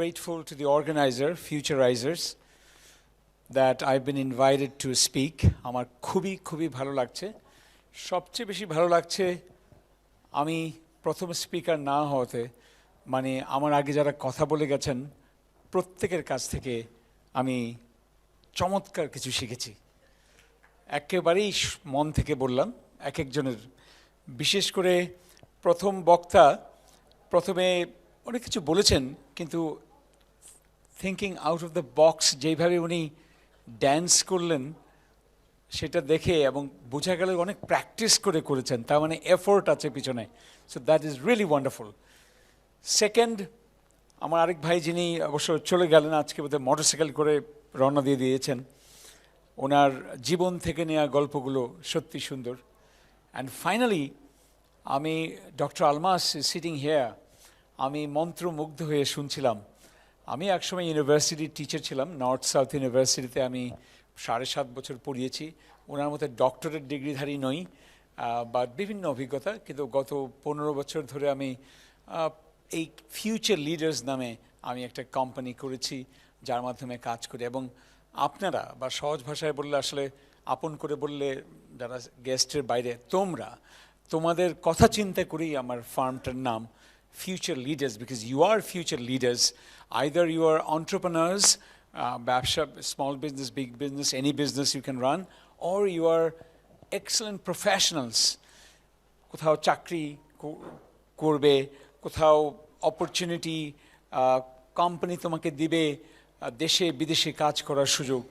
grateful to the organizer, Futurizers, that I've been invited to speak. আমার খুবই ভালো লাগছে। সবচেয়ে বেশি ভালো লাগছে আমি প্রথম স্পিকার না হওয়াতে, মানে আমার আগে যারা কথা বলে গেছেন প্রত্যেকের কাছ থেকে আমি চমৎকার কিছু শিখেছি। একেবারেই মন থেকে বললাম, এক একজনের, বিশেষ করে প্রথম বক্তা প্রথমে অনেক কিছু বলেছেন, কিন্তু thinking out of the box যেইভাবে উনি ড্যান্স করলেন সেটা দেখে এবং বোঝা গেল অনেক প্র্যাকটিস করেছেন, তার মানে এফোর্ট আছে পিছনে। So that is really wonderful. Second, আমার আরেক ভাই যিনি অবশ্য চলে গেলেন, আজকে বোধহয় মোটরসাইকেল করে রওনা দিয়ে দিয়েছেন, ওনার জীবন থেকে নেওয়া গল্পগুলো সত্যি সুন্দর। অ্যান্ড ফাইনালি আমি ডক্টর আলমাস সিটিং হেয়ার, আমি মন্ত্রমুগ্ধ হয়ে শুনছিলাম। আমি একসময় ইউনিভার্সিটির টিচার ছিলাম, নর্থ সাউথ ইউনিভার্সিটিতে আমি 7.5 বছর পড়িয়েছি। ওনার মতো ডক্টরেট ডিগ্রিধারী নই, বাট বিভিন্ন অভিজ্ঞতা, কিন্তু গত 15 বছর ধরে আমি এই ফিউচার লিডার্স নামে আমি একটা কোম্পানি করেছি, যার মাধ্যমে কাজ করি। এবং আপনারা, বা সহজ ভাষায় বললে, আসলে আপন করে বললে যারা গেস্টের বাইরে, তোমাদের কথা চিন্তা করেই আমার ফার্মটার নাম Future Leaders, because you are future leaders. Either you are entrepreneurs, ব্যবসা, small business, big business, any business you can run, or you are excellent professionals. কোথাও চাকরি করবে, কোথাও অপরচুনিটি কোম্পানি তোমাকে দিবে, দেশে বিদেশে কাজ করার সুযোগ।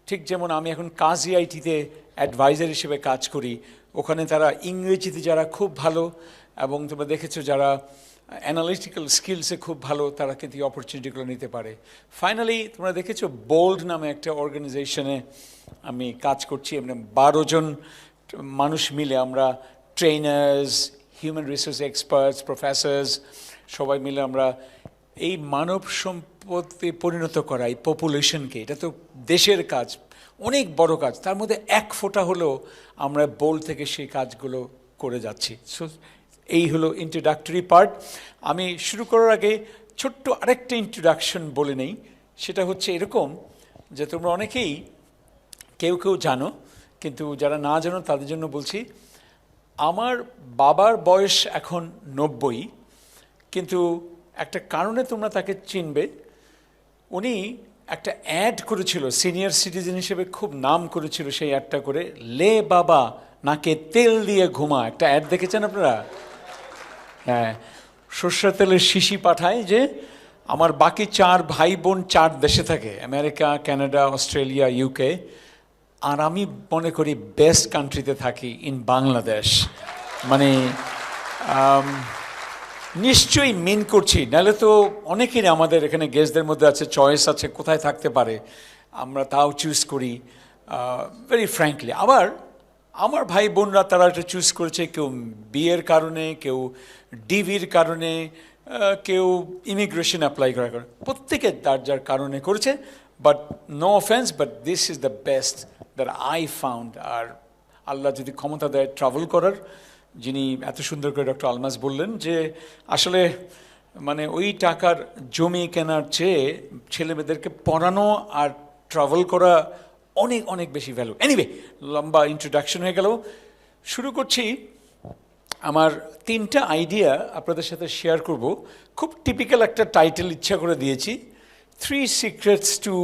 ঠিক যেমন আমি এখন কাজী আইটিতে অ্যাডভাইজার হিসেবে কাজ করি, ওখানে তারা ইংরেজিতে যারা খুব ভালো, এবং তোমরা দেখেছো যারা অ্যানালিটিক্যাল স্কিলসে খুব ভালো, তারা কিন্তু এই অপরচুনিটিগুলো নিতে পারে। ফাইনালি তোমরা দেখেছো বোল্ড নামে একটা অর্গানাইজেশনে আমি কাজ করছি। মানে 12 জন মানুষ মিলে আমরা trainers, human resource experts, Professor's, সবাই মিলে আমরা এই মানব সম্পদে পরিণত করা, এই পপুলেশনকে, এটা তো দেশের কাজ, অনেক বড় কাজ, তার মধ্যে এক ফোঁটা হলেও আমরা বোল্ড থেকে সেই কাজগুলো করে যাচ্ছি। সো এই হলো ইন্ট্রোডাক্টরি পার্ট। আমি শুরু করার আগে ছোট্ট আরেকটা ইন্ট্রোডাকশন বলে নেই। সেটা হচ্ছে এরকম যে তোমরা অনেকেই কেউ জানো, কিন্তু যারা না জানো তাদের জন্য বলছি। আমার বাবার বয়স এখন 90, কিন্তু একটা কারণে তোমরা তাকে চিনবে। উনি একটা অ্যাড করেছিল, সিনিয়র সিটিজেন হিসেবে খুব নাম করেছিল সেই অ্যাডটা করে, লে বাবা নাকে তেল দিয়ে ঘুমা, একটা অ্যাড দেখেছেন আপনারা? হ্যাঁ, সর্ষের তেলের শিশি পাঠায় যে আমার বাকি 4 ভাই বোন 4 দেশে থাকে, আমেরিকা, কানাডা, অস্ট্রেলিয়া, ইউকে, আর আমি মনে করি বেস্ট কান্ট্রিতে থাকি, ইন বাংলাদেশ। মানে নিশ্চয়ই মিন করছি, নাহলে তো অনেকেরই আমাদের এখানে গেস্টদের মধ্যে আছে, চয়েস আছে কোথায় থাকতে পারে, আমরা তাও চুজ করি ভেরি ফ্র্যাঙ্কলি। আবার আমার ভাই বোনরা তারা এটা চুজ করেছে, কেউ বিয়ের কারণে, কেউ ডিভির কারণে, কেউ ইমিগ্রেশন অ্যাপ্লাই করার কারণে, প্রত্যেকে তার যার কারণে করেছে। But no offence, but this is the best that I found. আর আল্লাহ যদি ক্ষমতা দেয় ট্রাভেল করার, যিনি এত সুন্দর করে ডক্টর আলমাস বললেন যে আসলে মানে ওই টাকার জমি কেনার চেয়ে ছেলেমেয়েদেরকে পড়ানো আর ট্রাভেল করা অনেক বেশি ভ্যালু। এনিওয়ে, লম্বা ইন্ট্রোডাকশন হয়ে গেল, শুরু করছি। আমার 3টা আইডিয়া আপনাদের সাথে শেয়ার করব। খুব টিপিক্যাল একটা টাইটেল ইচ্ছা করে দিয়েছি, 3 secrets to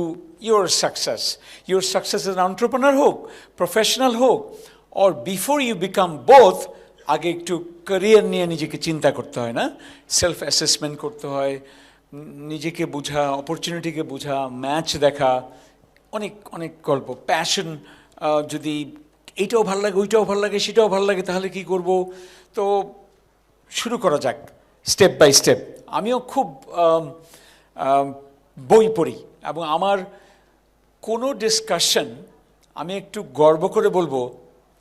your success. Your success as entrepreneur হোক, প্রফেশনাল হোক, or before you become both, আগে একটু ক্যারিয়ার নিয়ে নিজেকে চিন্তা করতে হয়, না? সেলফ অ্যাসেসমেন্ট করতে হয়, নিজেকে বোঝা, অপরচুনিটিকে বোঝা, ম্যাচ দেখা, অনেক গল্প, প্যাশন। যদি এইটাও ভালো লাগে, ওইটাও ভালো লাগে, সেটাও ভালো লাগে, তাহলে কি করব? তো শুরু করা যাক স্টেপ বাই স্টেপ। আমিও খুব বই পড়ি, এবং আমার কোনো ডিসকাশন আমি একটু গর্ব করে বলবো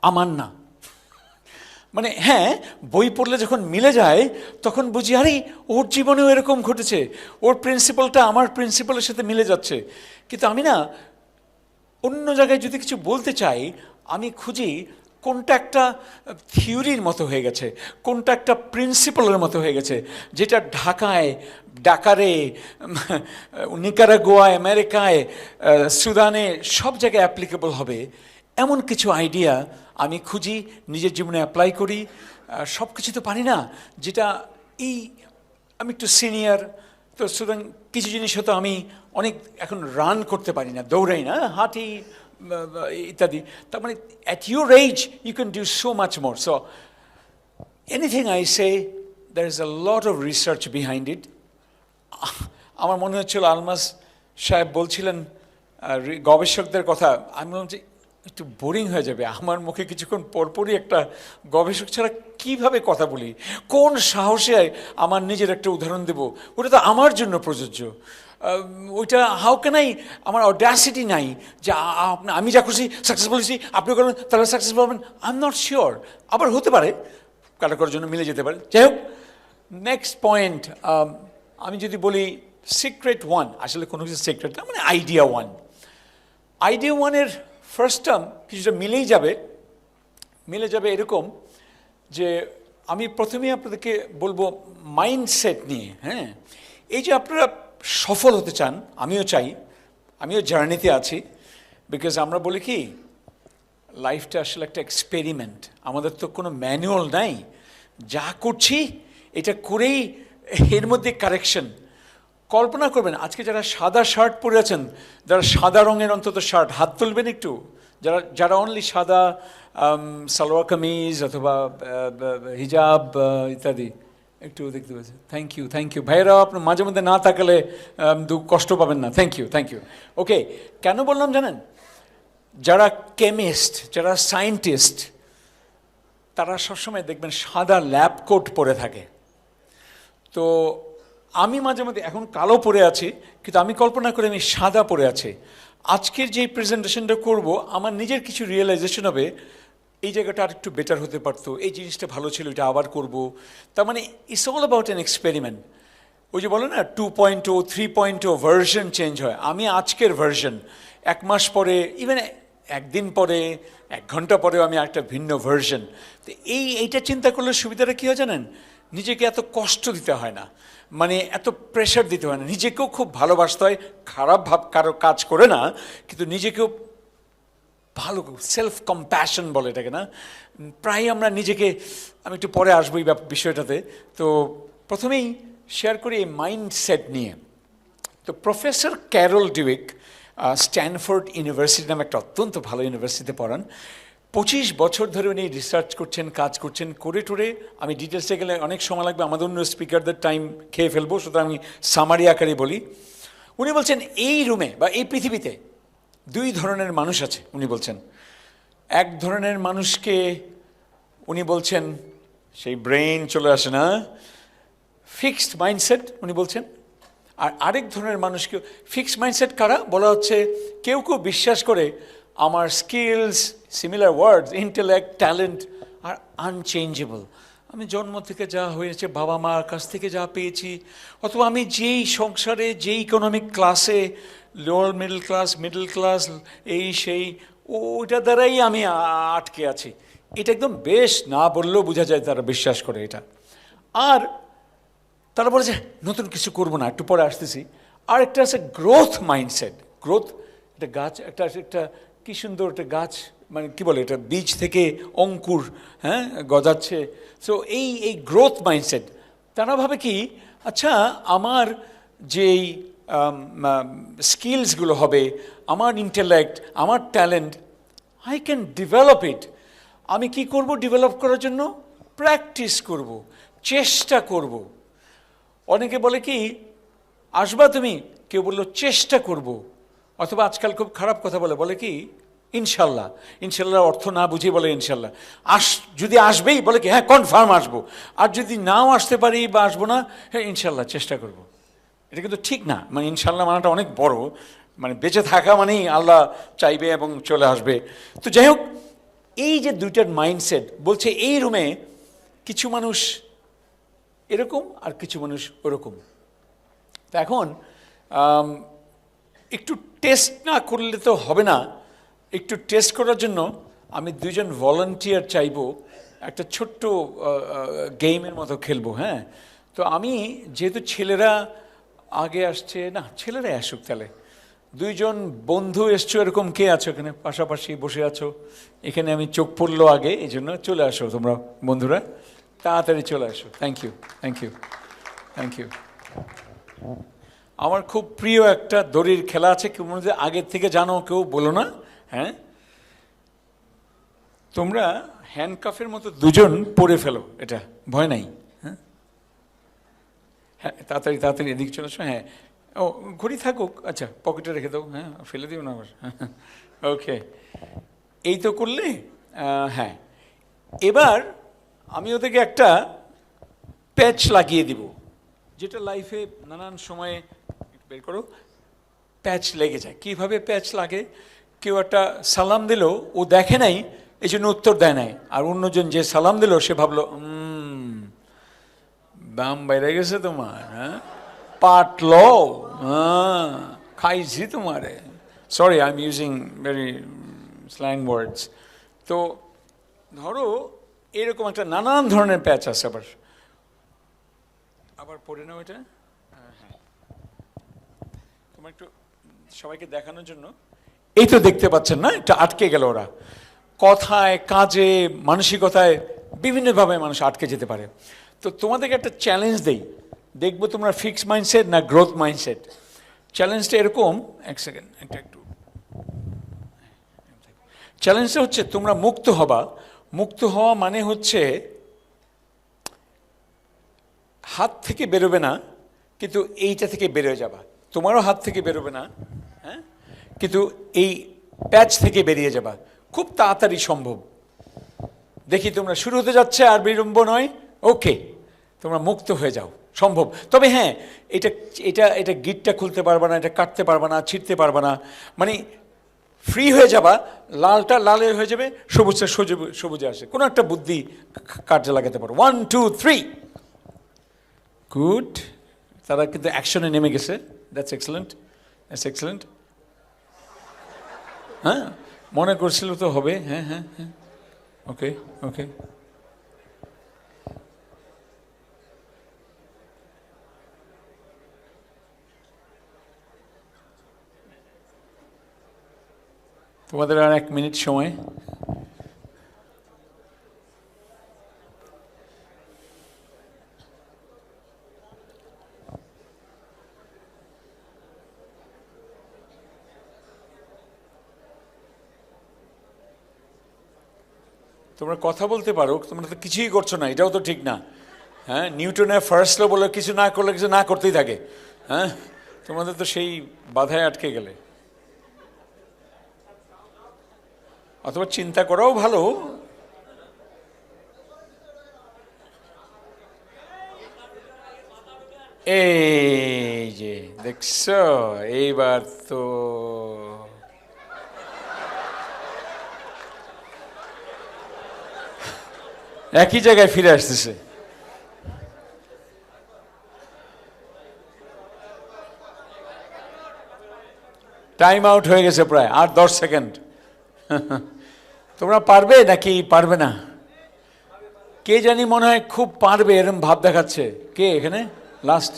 আমার না। মানে হ্যাঁ, বই পড়লে যখন মিলে যায় তখন বুঝি আরে ওর জীবনেও এরকম ঘটেছে, ওর প্রিন্সিপালটা আমার প্রিন্সিপালের সাথে মিলে যাচ্ছে। কিন্তু আমি না, অন্য জায়গায় যদি কিছু বলতে চাই, আমি খুঁজি কোনটা একটা থিওরির মতো হয়ে গেছে, কোনটা একটা প্রিন্সিপালের মতো হয়ে গেছে, যেটা ঢাকায়, ডাকারে, নিকারাগুয়ায়, আমেরিকায়, সুদানে সব জায়গায় অ্যাপ্লিকেবল হবে, এমন কিছু আইডিয়া আমি খুঁজি, নিজের জীবনে অ্যাপ্লাই করি। সব কিছু তো পারি না, যেটা এই আমি একটু সিনিয়র, তো সুতরাং কিছু জিনিস হয়তো আমি অনেক এখন রান করতে পারি না, দৌড়াই না, হাঁটি ইত্যাদি। তার মানে at your age you can do so much more. So anything I say there is a lot of research behind it. আমার মনে হচ্ছিল আলমাস সাহেব বলছিলেন গবেষকদের কথা, আমি বললাম যে একটু বোরিং হয়ে যাবে, আমার মুখে কিছুক্ষণ পরপরই একটা গবেষক ছাড়া কীভাবে কথা বলি, কোন সাহসে আমার নিজের একটা উদাহরণ দেব, ওটা তো আমার জন্য প্রযোজ্য। ওইটা হাউ ক্যান আই, আমার অডাসিটি নাই যে আমি যা খুশি সাকসেস বলেছি আপনি করবেন তাহলে সাকসেস পাবেন। আই এম নট শিওর, আবার হতে পারে কারো কারোর জন্য মিলে যেতে পারে। যাই হোক, নেক্সট পয়েন্ট, আমি যদি বলি সিক্রেট ওয়ান, আসলে কোনো কিছু সিক্রেট না, মানে আইডিয়া ওয়ান। আইডিয়া ওয়ানের ফার্স্ট টার্ম কিছুটা মিলে যাবে এরকম যে আমি প্রথমেই আপনাদেরকে বলবো মাইন্ডসেট নিয়ে। হ্যাঁ, এই যে আপনারা সফল হতে চান, আমিও চাই, আমিও জার্নিতে আছি, বিকজ আমরা বলি কি লাইফটা আসলে একটা এক্সপেরিমেন্ট, আমাদের তো কোনো ম্যানুয়াল নাই, যা করছি এটা করেই এর মধ্যে কারেকশন। কল্পনা করবেন আজকে যারা সাদা শার্ট পরে আছেন, যারা সাদা রঙের অন্তত শার্ট, হাত তুলবেন একটু, যারা অনলি সাদা সালোয়ার কামিজ অথবা হিজাব ইত্যাদি, একটু দেখতে পাচ্ছি। থ্যাংক ইউ ভাইয়েরাও, আপনার মাঝে মধ্যে না তাকালে কষ্ট পাবেন না। Thank you. ওকে, কেন বললাম জানেন, যারা কেমিস্ট, যারা সায়েন্টিস্ট, তারা সবসময় দেখবেন সাদা ল্যাব কোট পরে থাকে। তো আমি মাঝে মধ্যে এখন কালো পরে আছি, কিন্তু আমি কল্পনা করে আমি সাদা পরে আছি। আজকের যে প্রেজেন্টেশনটা করব, আমার নিজের কিছু রিয়েলাইজেশন হবে, এই জায়গাটা আর একটু বেটার হতে পারতো, এই জিনিসটা ভালো ছিল, এটা আবার করব। তার মানে it's all about an experiment. ওই যে বলো না 2.0 3.0 ভার্সন চেঞ্জ হয়, আমি আজকের ভার্সন, এক মাস পরে, ইভেন একদিন পরে, এক ঘন্টা পরেও আমি একটা ভিন্ন ভার্সন। তো এইটা চিন্তা করলে সুবিধাটা কী হয় জানেন, নিজেকে এত কষ্ট দিতে হয় না, মানে এত প্রেশার দিতে হয় না, নিজেকেও খুব ভালোবাসতে হয়, খারাপ কারো কাজ করে না, কিন্তু নিজেকেও ভালো, সেলফ কম্প্যাশন বলে এটাকে না, প্রায় আমরা নিজেকে, আমি একটু পরে আসবো এই বিষয়টাতে। তো প্রথমেই শেয়ার করি এই মাইন্ডসেট নিয়ে। তো প্রফেসর ক্যারল ডুইক স্ট্যানফোর্ড ইউনিভার্সিটি নামে একটা অত্যন্ত ভালো ইউনিভার্সিটিতে পড়ান। 25 বছর ধরে উনি রিসার্চ করছেন, কাজ করছেন, করে টোরে আমি ডিটেলসে গেলে অনেক সময় লাগবে, আমাদের অন্য স্পিকারদের টাইম খেয়ে ফেলবো, সুতরাং আমি সামারি আকারে বলি। উনি বলছেন এই রুমে বা এই পৃথিবীতে দুই ধরনের মানুষ আছে। উনি বলছেন এক ধরনের মানুষকে উনি বলছেন, সেই ব্রেন চলে আসে না, ফিক্সড মাইন্ডসেট উনি বলছেন। আর আরেক ধরনের মানুষকে, ফিক্সড মাইন্ডসেট কারা বলা হচ্ছে, কেউ বিশ্বাস করে আমার স্কিলস, সিমিলার ওয়ার্ডস, ইন্টেলেক্ট, ট্যালেন্ট আর আনচেঞ্জেবল। আমি জন্ম থেকে যা হয়েছে, বাবা মার কাছ থেকে যা পেয়েছি, অথবা আমি যেই সংসারে, যেই ইকোনমিক ক্লাসে, লোয়ার মিডল ক্লাস, এই সেই, ওইটা দ্বারাই আমি আটকে আছি। এটা একদম বেশ না বললেও বোঝা যায় তারা বিশ্বাস করে এটা। আর তারা বলে যে নতুন কিছু করবো না, একটু পরে আসতেছি। আর একটা আছে গ্রোথ মাইন্ডসেট। গ্রোথ, একটা গাছ, একটা কি সুন্দর একটা গাছ, মানে কি বলে, এটা বীজ থেকে অঙ্কুর, হ্যাঁ, গজাচ্ছে। সো এই গ্রোথ মাইন্ডসেট, তারা ভাবে কি, আচ্ছা আমার যেই স্কিলসগুলো হবে, আমার ইন্টেলেক্ট, আমার ট্যালেন্ট, আই ক্যান ডেভেলপ ইট। আমি কি করব ডেভেলপ করার জন্য? প্র্যাকটিস করব, চেষ্টা করব। অনেকে বলে কি, আসবা তুমি, কেউ বললো চেষ্টা করব, অথবা আজকাল খুব খারাপ কথা বলে কি ইনশাল্লাহ। ইনশাল্লাহ অর্থ না বুঝিয়ে বলে ইনশাল্লাহ। যদি আসবেই বলে কি হ্যাঁ কনফার্ম আসবো, আর যদি নাও আসতে পারি বা আসবো না, হ্যাঁ ইনশাল্লাহ চেষ্টা করব। এটা কিন্তু ঠিক না, মানে ইনশাল্লাহ মানাটা অনেক বড়, মানে বেঁচে থাকা মানেই আল্লাহ চাইবে এবং চলে আসবে। তো যাই হোক, এই যে দুইটার মাইন্ডসেট বলছে, এই রুমে কিছু মানুষ এরকম আর কিছু মানুষ ওরকম। তা এখন একটু টেস্ট না করলে তো হবে না, একটু টেস্ট করার জন্য আমি দুজন ভলান্টিয়ার চাইবো, একটা ছোট্ট গেমের মতো খেলবো। হ্যাঁ, তো আমি যেহেতু ছেলেরা আগে আসছে না, ছেলেরা আসুক তাহলে। দুইজন বন্ধু এসছো, এরকম কে আছো এখানে পাশাপাশি বসে আছো? এখানে আমি চোখ পড়লো আগে, এই জন্য চলে আসো তোমরা বন্ধুরা, তাড়াতাড়ি চলে আসো। Thank you, thank you, thank you. আমার খুব প্রিয় একটা দড়ির খেলা আছে, কেউ মনে হয় আগের থেকে জানো, কেউ বলো না। হ্যাঁ, তোমরা হ্যান্ডকাফের মতো দুজন পরে ফেলো, এটা ভয় নাই। হ্যাঁ হ্যাঁ, তাড়াতাড়ি তাড়াতাড়ি এদিকে চলে আসো। হ্যাঁ, ও ঘড়ি থাকুক, আচ্ছা পকেটে রেখে দাও, হ্যাঁ ফেলে দিও না আবার। ওকে, এই তো করলে। হ্যাঁ, এবার আমি ওদেরকে একটা প্যাচ লাগিয়ে দিব, যেটা লাইফে নানান সময়ে, বের করো, প্যাচ লেগে যায়। কীভাবে প্যাচ লাগে? কেউ একটা সালাম দিল, ও দেখে নাই, এই জন্য উত্তর দেয় নাই, আর অন্যজন যে সালাম দিল সে ভাবলো দাম বাইরে গেছে তোমার, হ্যাঁ পাটলো, হ্যাঁ খাইছি তোমারে। Sorry, I am using very slang words. তো ধরো এরকম একটা নানান ধরনের প্যাচ আছে। আবার আবার পড়ে নাও এটা। হ্যাঁ, তোমার একটু সবাইকে দেখানোর জন্য, এই তো দেখতে পাচ্ছেন না, এটা আটকে গেল। ওরা কথায়, কাজে, মানসিকতায় বিভিন্নভাবে মানুষ আটকে যেতে পারে। তো তোমাদেরকে একটা চ্যালেঞ্জ দেই, দেখবো তোমরা ফিক্সড মাইন্ডসেট না গ্রোথ মাইন্ডসেট। চ্যালেঞ্জটা এরকম, এক সেকেন্ড, একটু চ্যালেঞ্জটা হচ্ছে তোমরা মুক্ত হবা। মুক্ত হওয়া মানে হচ্ছে হাত থেকে বেরোবে না, কিন্তু এইটা থেকে বেরোয় যাবা। তোমারও হাত থেকে বেরোবে না, হ্যাঁ, কিন্তু এই প্যাচ থেকে বেরিয়ে যাবা। খুব তাড়াতাড়ি সম্ভব। দেখি তোমরা শুরু হতে যাচ্ছে, আর বিলম্ব নয়। ওকে, তোমরা মুক্ত হয়ে যাও, সম্ভব। তবে হ্যাঁ, এটা এটা এটা গিটটা খুলতে পারবা না, এটা কাটতে পারবা না, ছিঁড়তে পারবা না, মানে ফ্রি হয়ে যাবা। লালটা লালে হয়ে যাবে, সবুজটা সবুজে আসে। কোনো একটা বুদ্ধি কাজে লাগাতে পারো। 1 2 3, গুড। তারা কিন্তু অ্যাকশনে নেমে গেছে। That's excellent, that's excellent. হ্যাঁ, মনে করছিল তো হবে। হ্যাঁ হ্যাঁ হ্যাঁ, ওকে ওকে। তোমাদের আর 1 মিনিট সময়। তোমরা কথা বলতে পারো, তোমরা তো কিছুই করছো না, এটাও তো ঠিক না। হ্যাঁ, নিউটনের ফার্স্ট ল বলে কিছু না করলে কিছু না করতেই থাকে। হ্যাঁ, তোমাদের তো সেই বাধায় আটকে গেলে। অথবা চিন্তা করাও ভালো। এই যে দেখছো, এইবার তো একই জায়গায় ফিরে আসতেছে। টাইম আউট হয়ে গেছে প্রায়, আর 10 সেকেন্ড। তোমরা পারবে নাকি পারবে না? কে জানি মনে হয় খুব পারবে, এরকম ভাব দেখাচ্ছে। কে এখানে লাস্ট?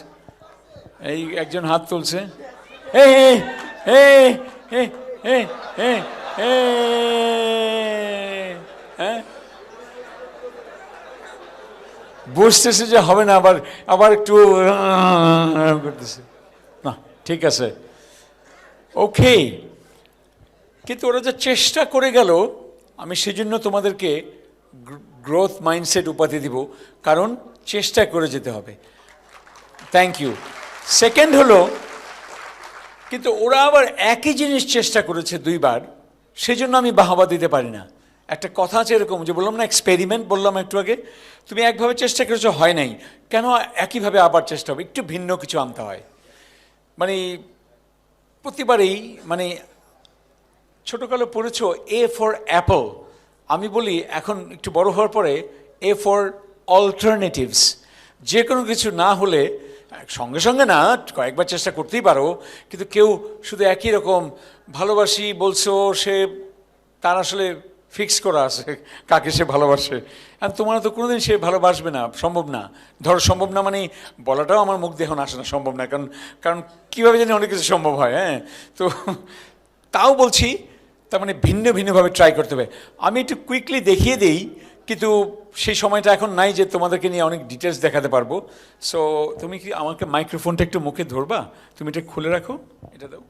এই একজন হাত তুলছে। হ্যাঁ, বুঝতেছে যে হবে না, আবার আবার একটু করতেছে। না, ঠিক আছে, ওকে। কিন্তু ওরা যে চেষ্টা করে গেল, আমি সেজন্য তোমাদেরকে গ্রোথ মাইন্ডসেট উপাধি দিব, কারণ চেষ্টা করে যেতে হবে। Thank you. সেকেন্ড হলো, কিন্তু ওরা আবার একই জিনিস চেষ্টা করেছে 2 বার, সেজন্য আমি বাহাবা দিতে পারি না। একটা কথা আছে এরকম, যে বললাম না এক্সপেরিমেন্ট, বললাম একটু আগে, তুমি একভাবে চেষ্টা করেছো, হয় নাই, কেন একইভাবে আবার চেষ্টা হবে? একটু ভিন্ন কিছু আনতে হয়। মানে প্রতিবারেই, মানে ছোটোকালে পড়েছো এ ফর অ্যাপল, আমি বলি এখন একটু বড় হওয়ার পরে এ ফর অল্টারনেটিভস। যে কোনো কিছু না হলে সঙ্গে সঙ্গে না, কয়েকবার চেষ্টা করতেই পারো, কিন্তু কেউ শুধু একই রকম ভালোবাসি বলছো, সে তার আসলে ফিক্স করা আছে কাকে সে ভালোবাসে, আর তোমার তো কোনোদিন সে ভালোবাসবে না, সম্ভব না। ধরো সম্ভব না মানে বলাটাও আমার মুখ দিয়ে এখন আসে না, সম্ভব না, কারণ কারণ কীভাবে জানি অনেক কিছু সম্ভব হয়, হ্যাঁ। তো তাও বলছি, তার মানে ভিন্ন ভিন্নভাবে ট্রাই করতে হবে। আমি একটু কুইকলি দেখিয়ে দিই, কিন্তু সেই সময়টা এখন নাই যে তোমাদেরকে নিয়ে অনেক ডিটেলস দেখাতে পারবো। সো তুমি কি আমাকে মাইক্রোফোনটা একটু মুখে ধরবা, তুমি এটা খুলে রাখো, এটা দাও।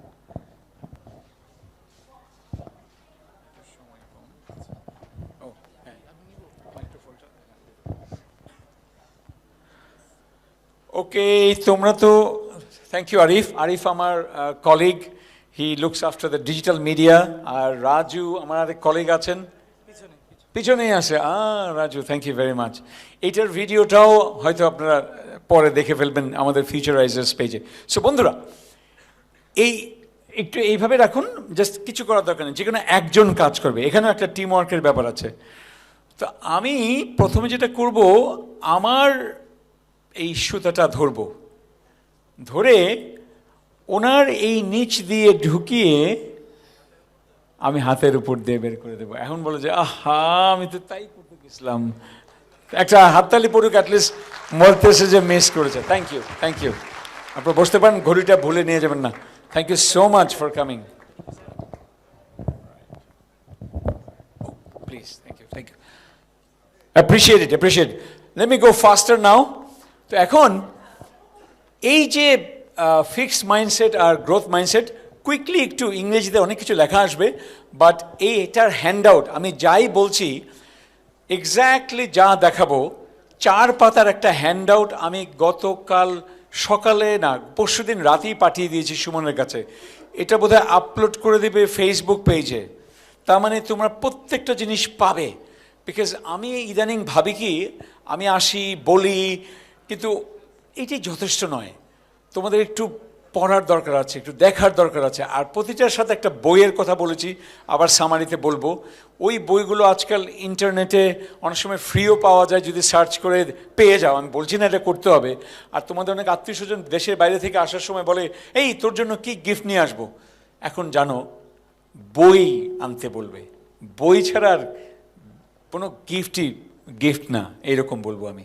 ওকে, তোমরা তো, থ্যাংক ইউ আরিফ। আরিফ আমার colleague, he looks after the digital media. আর রাজু আমার আরেক কলিগ আছেন, পিছনেই আছে। Raju, thank you very much. এইটার ভিডিওটাও হয়তো আপনারা পরে দেখে ফেলবেন আমাদের ফিউচারাইজার্স পেজে। সো বন্ধুরা, এই একটু এইভাবে রাখুন, জাস্ট কিছু করার দরকার নেই, যে কোনো একজন কাজ করবে, এখানেও একটা টিম ওয়ার্কের ব্যাপার আছে। তো আমি প্রথমে যেটা করব, আমার এই সুতাটা ধরবো, ধরে ওনার এই নিচ দিয়ে ঢুকিয়ে আমি হাতের উপর দিয়ে বের করে দেবো। এখন বলো যে আহা, আমি তো তাই করতে গেছিলাম। একটা হাততালি পড়ুক, অ্যাটলিস্ট বলতেছে যে মিস করেছে। Thank you, thank you. আপনারা বসতে পারেন, ঘড়িটা ভুলে নিয়ে যাবেন না। Thank you so much for coming. Please, thank you, thank you. Appreciate it, appreciate. Let me go faster now. তো এখন এই যে ফিক্সড মাইন্ডসেট আর গ্রোথ মাইন্ডসেট, কুইকলি একটু ইংরেজিতে অনেক কিছু লেখা আসবে, বাট এটার হ্যান্ড আউট আমি যাই বলছি এক্স্যাক্টলি যা দেখাবো, 4 পাতার একটা হ্যান্ড আউট আমি গতকাল সকালে না পরশুদিন রাতেই পাঠিয়ে দিয়েছি সুমনের কাছে। এটা বোধহয় আপলোড করে দেবে ফেসবুক পেজে। তার মানে তোমরা প্রত্যেকটা জিনিস পাবে। বিকজ আমি ইদানিং ভাবি কি, আমি আসি বলি, কিন্তু এটাই যথেষ্ট নয়। তোমাদের একটু পড়ার দরকার আছে, একটু দেখার দরকার আছে। আর প্রতিটার সাথে একটা বইয়ের কথা বলেছি, আবার সামারিতে বলবো। ওই বইগুলো আজকাল ইন্টারনেটে অনেক সময় ফ্রিও পাওয়া যায়, যদি সার্চ করে পেয়ে যাও। আমি বলছি না এটা করতে হবে। আর তোমাদের অনেক আত্মীয় স্বজন দেশের বাইরে থেকে আসার সময় বলে, এই তোর জন্য কি গিফট নিয়ে আসবো। এখন জানো, বই আনতে বলবে, বই ছাড়া আর কোনো গিফটই গিফট না, এইরকম বলবো আমি।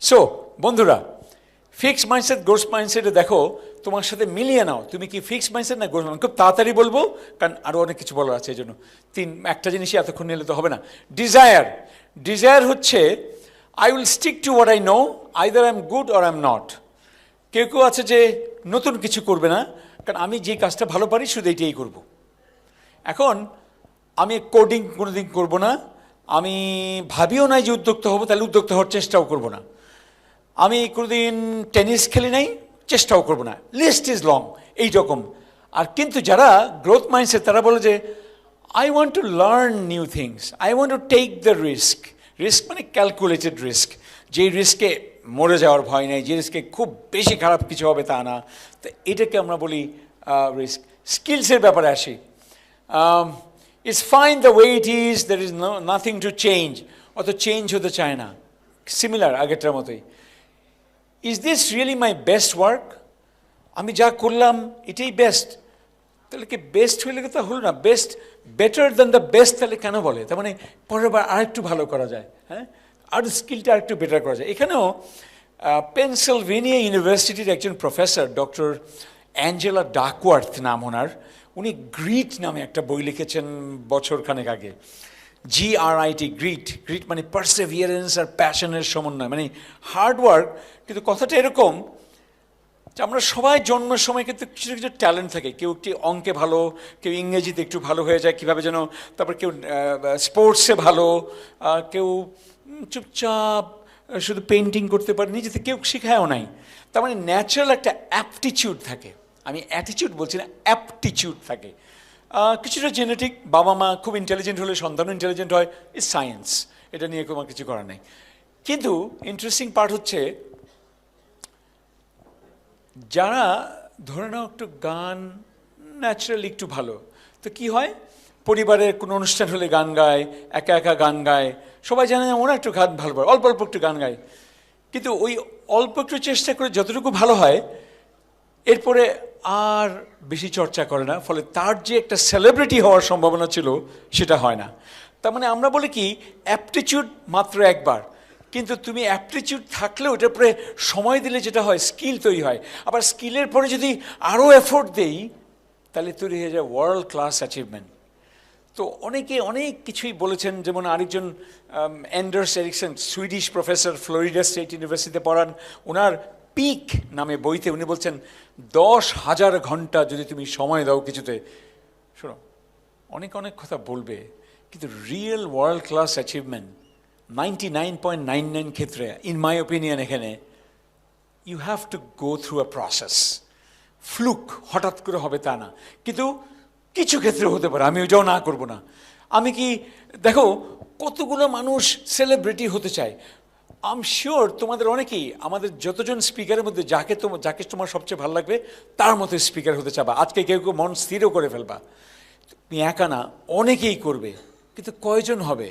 সো বন্ধুরা, ফিক্সড মাইন্ডসেট গ্রোথ মাইন্ডসেটে দেখো, তোমার সাথে মিলিয়ে নাও, তুমি কি ফিক্সড মাইন্ডসেট না গ্রোথ মাইন্ডসেট। খুব তাড়াতাড়ি বলবো, কারণ আরও অনেক কিছু বলার আছে, এই জন্য একটা জিনিসই এতক্ষণ নিলে তো হবে না। ডিজায়ার, ডিজায়ার হচ্ছে I will stick to what I know, either I am good or I am not. কেউ কেউ আছে যে নতুন কিছু করবে না, কারণ আমি যে কাজটা ভালো পারি শুধু এইটাই করব। এখন আমি কোডিং কোনোদিন করবো না, আমি ভাবিও নাই যে উদ্যোক্তা হবো, তাহলে উদ্যোক্তা হওয়ার চেষ্টাও করবো না। আমি কোনোদিন টেনিস খেলি নাই, চেষ্টাও করবো না। লিস্ট ইজ লং, এইরকম। আর কিন্তু যারা গ্রোথ মাইন্ডসেট, তারা বলে যে I want to learn new things, I want to take the risk. Risk মানে ক্যালকুলেটেড রিস্ক, যেই রিস্কে মরে যাওয়ার ভয় নেই, যে রিস্কে খুব বেশি খারাপ কিছু হবে তা না। তো এটাকে আমরা বলি রিস্ক। স্কিলসের ব্যাপারে আসি। It's fine the way it is, there is nothing to change. অত চেঞ্জ হতে চায় না, সিমিলার আগেরটার মতোই। Is this really my best work? আমি যা করলাম এটাই বেস্ট? তাহলে কি বেস্ট হইলে তো হলো না, best better than the best তাহলে কেন বলে? তার মানে পরের বার আরেকটু ভালো করা যায়, হ্যাঁ, আর স্কিলটা আরেকটু বেটার করা যায়। এখানেও পেনসিলভেনিয়া ইউনিভার্সিটির একজন প্রফেসর, ডক্টর অ্যাঞ্জেলা ডাকওয়ার্থ নাম ওনার, উনি গ্রিট নামে একটা বই লিখেছেন বছরখানেক আগে। GRIT, grit. গ্রিট মানে পারসেভিয়ারেন্স আর প্যাশনের সমন্বয়, মানে হার্ডওয়ার্ক। কিন্তু কথাটা এরকম যে আমরা সবাই জন্মের সময় কিন্তু কিছু কিছু ট্যালেন্ট থাকে। কেউ একটি অঙ্কে ভালো, কেউ ইংরেজিতে একটু ভালো হয়ে যায় কীভাবে যেন, তারপর কেউ স্পোর্টসে ভালো, কেউ চুপচাপ শুধু পেন্টিং করতে পারে, নিজেতে কেউ শেখায়ও নাই। তার মানে ন্যাচারাল একটা অ্যাপটিচিউড থাকে। আমি অ্যাটিচিউড বলছি না, অ্যাপটিচিউড থাকে। কিছুটা জেনেটিক, বাবা মা খুব ইন্টেলিজেন্ট হলে সন্তানও ইন্টেলিজেন্ট হয়, ইজ সায়েন্স, এটা নিয়ে কোনো কিছু করার নেই। কিন্তু ইন্টারেস্টিং পার্ট হচ্ছে, যারা ধরে নাও একটু গান ন্যাচারালি একটু ভালো, তো কি হয়, পরিবারের কোনো অনুষ্ঠান হলে গান গায়, একা একা গান গায়, সবাই জানে না ওরা একটু গান ভালো পারে, অল্প অল্প একটু গান গায়। কিন্তু ওই অল্প একটু চেষ্টা করে যতটুকু ভালো হয়, এরপরে আর বেশি চর্চা করে না, ফলে তার যে একটা সেলিব্রিটি হওয়ার সম্ভাবনা ছিল সেটা হয় না। তার মানে আমরা বলি কি অ্যাপটিটিউড মাত্র একবার, কিন্তু তুমি অ্যাপটিটিউড থাকলেও ওটার পরে সময় দিলে যেটা হয় স্কিল তৈরি হয়, আবার স্কিলের পরে যদি আরও এফোর্ট দেই তাহলে তৈরি হয়ে যায় ওয়ার্ল্ড ক্লাস অ্যাচিভমেন্ট। তো অনেকে অনেক কিছুই বলেছেন, যেমন আরেকজন Anders Ericsson, Swedish professor, Florida State ইউনিভার্সিটিতে পড়ান, ওনার পিক নামে বইতে উনি বলছেন 10,000 ঘন্টা যদি তুমি সময় দাও কিছুতে, শোনো অনেক অনেক কথা বলবে, কিন্তু রিয়েল ওয়ার্ল্ড ক্লাস অ্যাচিভমেন্ট 99.99 ক্ষেত্রে ইন মাই ওপিনিয়ন এখানে you have to go through a process. Fluke হঠাৎ করে হবে তা না, কিন্তু কিছু ক্ষেত্রে হতে পারে, আমি ওটাও না করব না। আমি কি দেখো কতগুলো মানুষ সেলিব্রিটি হতে চায়, আই এম শিওর তোমাদের অনেকেই, আমাদের যতজন স্পিকারের মধ্যে যাকে তোমার সবচেয়ে ভালো লাগবে তার মতো স্পিকার হতে চাবা। আজকে কেউ কেউ মন স্থিরও করে ফেলবা, তুমি একা না, অনেকেই করবে, কিন্তু কয়জন হবে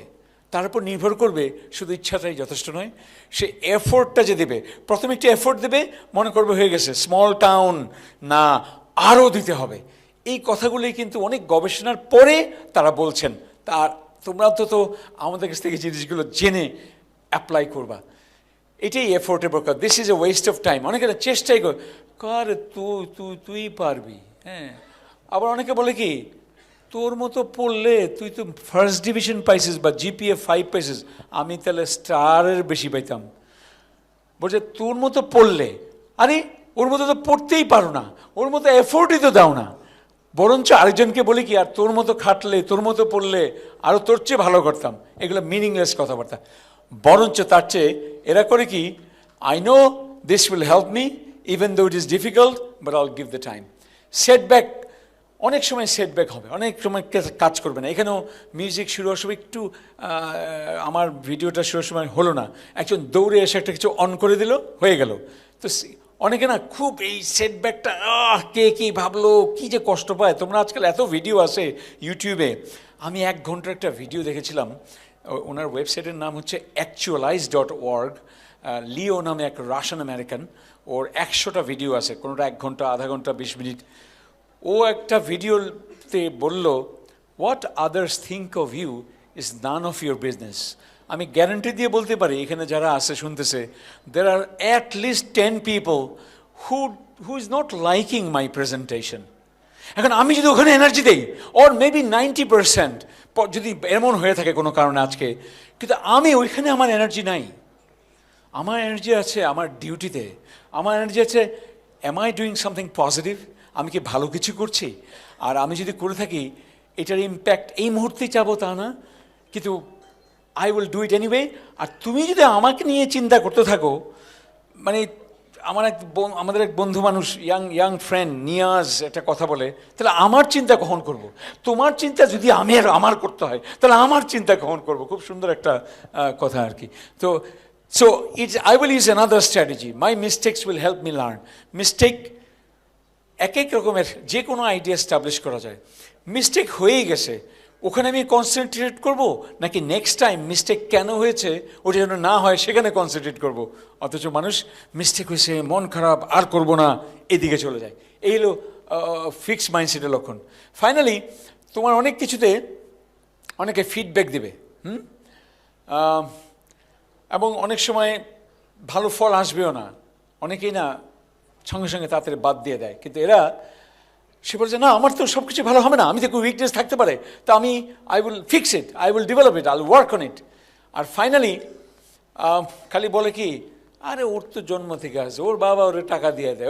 তার উপর নির্ভর করবে। শুধু ইচ্ছাটাই যথেষ্ট নয়, সে এফোর্টটা যে দেবে, প্রথমে একটু এফোর্ট দেবে, মনে করবে হয়ে গেছে, স্মল টাউন না, আরও দিতে হবে। এই কথাগুলোই কিন্তু অনেক গবেষণার পরে তারা বলছেন। তার তোমরা তো আমাদের কাছ থেকে জিনিসগুলো জেনে অ্যাপ্লাই করবা। এটাই এফোর্টের প্রকার। This is a West of time. অনেকে চেষ্টাই কর তুই পারবি, হ্যাঁ। আবার অনেকে বলে কি তোর মতো পড়লে তুই তো ফার্স্ট ডিভিশন পাইছিস বা জিপিএ 5 পাইছিস, আমি তাহলে স্টারের বেশি পাইতাম। বলছে তোর মতো পড়লে, আরে ওর মতো তো পড়তেই পারো না, ওর মতো এফোর্টই তো দাও না। বরঞ্চ আরেকজনকে বলি কি, আর তোর মতো খাটলে, তোর মতো পড়লে আরও তোর চেয়ে ভালো করতাম। এগুলো মিনিংলেস কথাবার্তা। বরঞ্চ তার চেয়ে এরা করে কি, I know this will help me even though it is difficult, but আইল গিভ দ্য টাইম। সেটব্যাক, অনেক সময় সেটব্যাক হবে, অনেক সময় কাজ করবে না। এখানেও মিউজিক শুরু হওয়ার সময় একটু আমার ভিডিওটা শুরুর সময় হলো না, একজন দৌড়ে এসে একটা কিছু অন করে দিল, হয়ে গেল। তো অনেকে না খুব এই সেটব্যাকটা, কে কী ভাবলো, কী যে কষ্ট পায়। তোমরা আজকাল এত ভিডিও আছে ইউটিউবে। আমি 1 ঘন্টার একটা ভিডিও দেখেছিলাম, ওনার ওয়েবসাইটের নাম হচ্ছে actualize.org। লিও নামে এক রাশিয়ান আমেরিকান, ওর 100টা ভিডিও আছে, কোনোটা 1 ঘন্টা, আধা ঘন্টা, 20 মিনিট। ও একটা ভিডিওতে বলল, what others think of you is none of your business. আমি গ্যারান্টি দিয়ে বলতে পারি, এখানে যারা আছে শুনতেছে, there are at least 10 people who is not liking my presentation. এখন আমি যদি ওখানে এনার্জি দেই, ওর মেবি 90% যদি এমন হয়ে থাকে কোনো কারণে আজকে, কিন্তু আমি ওইখানে আমার এনার্জি নাই। আমার এনার্জি আছে আমার ডিউটিতে, আমার এনার্জি আছে am I doing something positive, আমি কি ভালো কিছু করছি। আর আমি যদি করে থাকি, এটার ইম্প্যাক্ট এই মুহূর্তেই চাবো তা না, কিন্তু I will do it anyway. আর তুমি যদি আমাকে নিয়ে চিন্তা করতে থাকো, মানে আমাদের এক বন্ধু মানুষ, ইয়াং ফ্রেন্ড নিয়াজ একটা কথা বলে, তাহলে আমার চিন্তা কখন করব? তোমার চিন্তা যদি আমার করতে হয়, তাহলে আমার চিন্তা কখন করব? খুব সুন্দর একটা কথা আর কি। তো I will use another strategy. My mistakes will help me learn. Mistake এক এক রকমের, যে কোনো আইডিয়া এস্টাবলিশ করা যায়। মিস্টেক হয়েই গেছে, ওখানে আমি কনসেন্ট্রেট করব, নাকি নেক্সট টাইম মিস্টেক কেন হয়েছে ওটা যেন না হয় সেখানে কনসেন্ট্রেট করব। অথচ মানুষ মিস্টেক হয়েছে, মন খারাপ, আর করব না, এদিকে চলে যায়। এই হলো ফিক্সড মাইন্ডসেটের লক্ষণ। ফাইনালি তোমার অনেক কিছুতে অনেকে ফিডব্যাক দেবে, এবং অনেক সময় ভালো ফল আসবেও না। অনেকেই না সঙ্গে সঙ্গে তাড়াতাড়ি বাদ দিয়ে দেয়, কিন্তু সে বলছে না, আমার তো সব কিছু ভালো হবে না, আমি তো উইকনেস থাকতে পারে, তো I will fix it, I will develop it, I will work on it. আর ফাইনালি খালি বলে কি, আরে ওর তো জন্ম থেকে আসে, ওর বাবা ওর টাকা দিয়ে দেয়,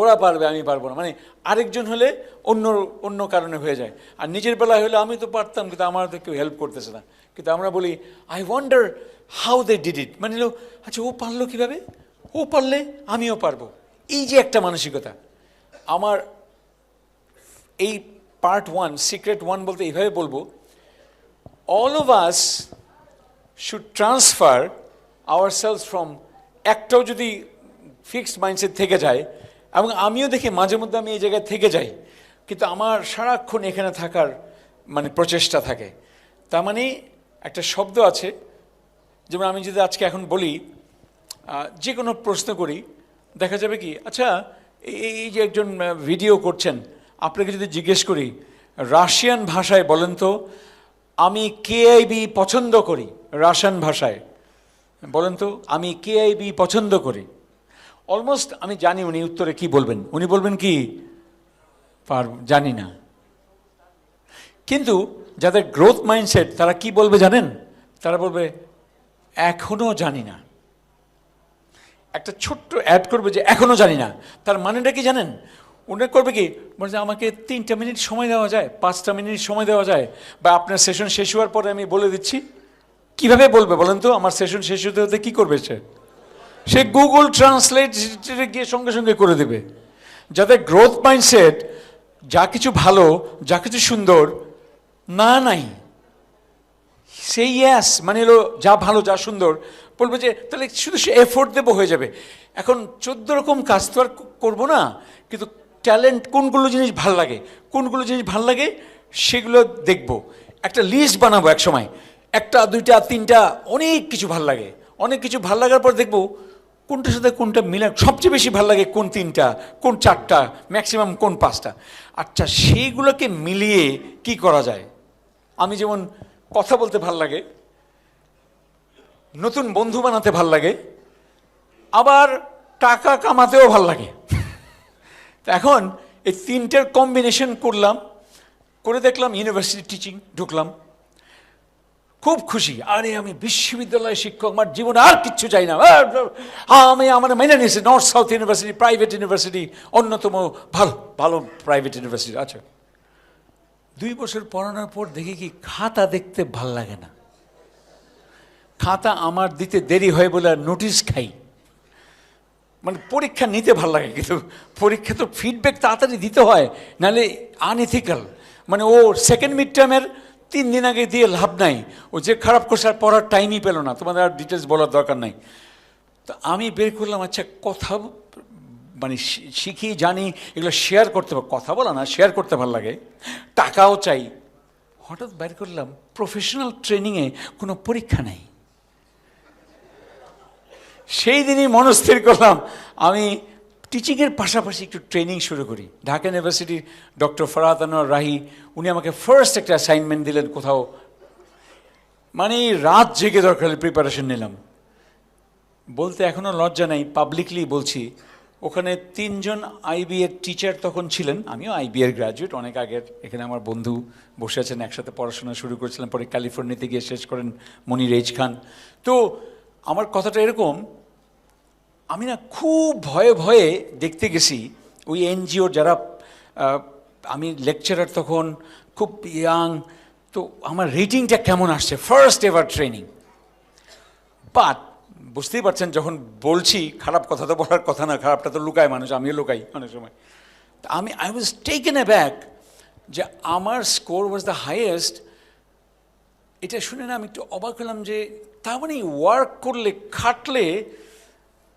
ওরা পারবে, আমি পারবো না। মানে আরেকজন হলে অন্য কারণে হয়ে যায়, আর নিজের বেলায় হলে আমি তো পারতাম, কিন্তু আমার তো কেউ হেল্প করতেছে না। কিন্তু আমরা বলি I wonder how they did it, মানে আচ্ছা ও পারলো কীভাবে, ও পারলে আমিও পারবো। এই যে একটা মানসিকতা, আমার এই পার্ট 1, সিক্রেট 1 বলতে এইভাবে বলবো, all of us should transfer ourselves from, একটাও যদি ফিক্সড মাইন্ডসেট থেকে যায়, এবং আমিও দেখি মাঝে মধ্যে আমি এই জায়গায় থেকে যাই, কিন্তু আমার সারাক্ষণ এখানে থাকার মানে প্রচেষ্টা থাকে। তার মানে একটা শব্দ আছে, যেমন আমি যদি আজকে এখন বলি, যে কোনো প্রশ্ন করি, দেখা যাবে কি, আচ্ছা এই যে একজন ভিডিও করছেন, আপনাকে যদি জিজ্ঞেস করি রাশিয়ান ভাষায় বলেন তো আমি কেআইবি পছন্দ করি, রাশিয়ান ভাষায় বলেন তো, আমি কেআইবি পছন্দ করি। অলমোস্ট আমি জানি উনি উত্তরে কি বলবেন। উনি বলবেন কি জানি না। কিন্তু যাদের গ্রোথ মাইন্ডসেট তারা কি বলবে জানেন? তারা বলবে এখনো জানি না। একটা ছোট্ট অ্যাড করবে যে এখনো জানি না। তার মানেটা কি জানেন? উনি করবে কি, বলছে আমাকে 3টা মিনিট সময় দেওয়া যায়, 5টা মিনিট সময় দেওয়া যায়, বা আপনার সেশন শেষ হওয়ার পরে আমি বলে দিচ্ছি। কিভাবে বলবে বলেন তো? আমার সেশন শেষ হতে হতে কী করবে সে গুগল ট্রান্সলেটে গিয়ে সঙ্গে সঙ্গে করে দেবে। যাদের গ্রোথ মাইন্ডসেট, যা কিছু ভালো, যা কিছু সুন্দর, না নাই সেই ইয়াস মানে হলো যা ভালো যা সুন্দর, বলবো যে তাহলে শুধু সে এফোর্ট দেবো হয়ে যাবে। এখন 14 রকম কাজ তো আর করবো না, কিন্তু ট্যালেন্ট কোনগুলো জিনিস ভাল লাগে, কোনগুলো জিনিস ভাল লাগে সেগুলো দেখবো। একটা লিস্ট বানাবো এক সময়, 1টা 2টা 3টা, অনেক কিছু ভাল লাগে। অনেক কিছু ভাল লাগার পর দেখবো কোনটার সাথে কোনটা মিলে সবচেয়ে বেশি ভাল লাগে, কোন 3টা, কোন 4টা, ম্যাক্সিমাম কোন 5টা। আচ্ছা, সেইগুলোকে মিলিয়ে কি করা যায়? আমি যেমন কথা বলতে ভাল লাগে, নতুন বন্ধু বানাতে ভাল লাগে, আবার টাকা কামাতেও ভাল লাগে। এখন এই 3টের কম্বিনেশন করলাম, করে দেখলাম ইউনিভার্সিটি টিচিং ঢুকলাম, খুব খুশি। আরে আমি বিশ্ববিদ্যালয় শিক্ষক, আমার জীবনে আর কিচ্ছু চাই না। আমি আমার মেনে নিয়েছি north south university, private university, অন্যতম ভালো ভালো প্রাইভেট ইউনিভার্সিটি। আচ্ছা, 2 বছর পড়ানোর পর দেখি কি খাতা দেখতে ভাল লাগে না। খাতা আমার দিতে দেরি হয় বলে নোটিশ খাই। মানে পরীক্ষা নিতে ভাল লাগে, কিন্তু পরীক্ষা তো ফিডব্যাক তাড়াতাড়ি দিতে হয়, নাহলে আনএথিক্যাল। মানে ও সেকেন্ড মিড টার্মের 3 দিন আগে দিয়ে লাভ নাই। ও যে খারাপ করছে আর পড়ার টাইমই পেল না, তোমাদের আর ডিটেলস বলার দরকার নাই। তো আমি বের করলাম, আচ্ছা কথা মানে শিখি জানি, এগুলো শেয়ার করতে, কথা বলা না, শেয়ার করতে ভালো লাগে, টাকাও চাই। হঠাৎ বের করলাম প্রফেশনাল ট্রেনিংয়ে কোনো পরীক্ষা নেই। সেই দিনই মনস্থির করলাম আমি টিচিংয়ের পাশাপাশি একটু ট্রেনিং শুরু করি। ঢাকা ইউনিভার্সিটির ডক্টর ফরহাদ আনোয়ার রাহি, উনি আমাকে ফার্স্ট একটা অ্যাসাইনমেন্ট দিলেন কোথাও, মানে রাত জেগে দরকার প্রিপারেশন নিলাম। বলতে এখনও লজ্জা নেই, পাবলিকলি বলছি, ওখানে 3 জন আইবি এর টিচার তখন ছিলেন। আমিও আইবি এর গ্র্যাজুয়েট অনেক আগের। এখানে আমার বন্ধু বসে আছেন, একসাথে পড়াশোনা শুরু করেছিলাম, পরে ক্যালিফোর্নিয়াতে গিয়ে শেষ করেন মনির এইচ খান। তো আমার কথাটা এরকম, আমি না খুব ভয়ে ভয়ে দেখতে গেছি ওই এনজিওর যারা, আমি লেকচারার তখন, খুব ইয়াং, তো আমার রেটিংটা কেমন আসছে, ফার্স্ট এভার ট্রেনিং। বাট বুঝতেই পারছেন, যখন বলছি, খারাপ কথা তো বলার কথা না, খারাপটা তো লুকায় মানুষ, আমিও লুকাই অনেক সময়। I was taken A back যে আমার স্কোর ওয়াজ দ্য হাইয়েস্ট। এটা শুনে না আমি একটু অবাক হলাম যে তার মানে ওয়ার্ক করলে, খাটলে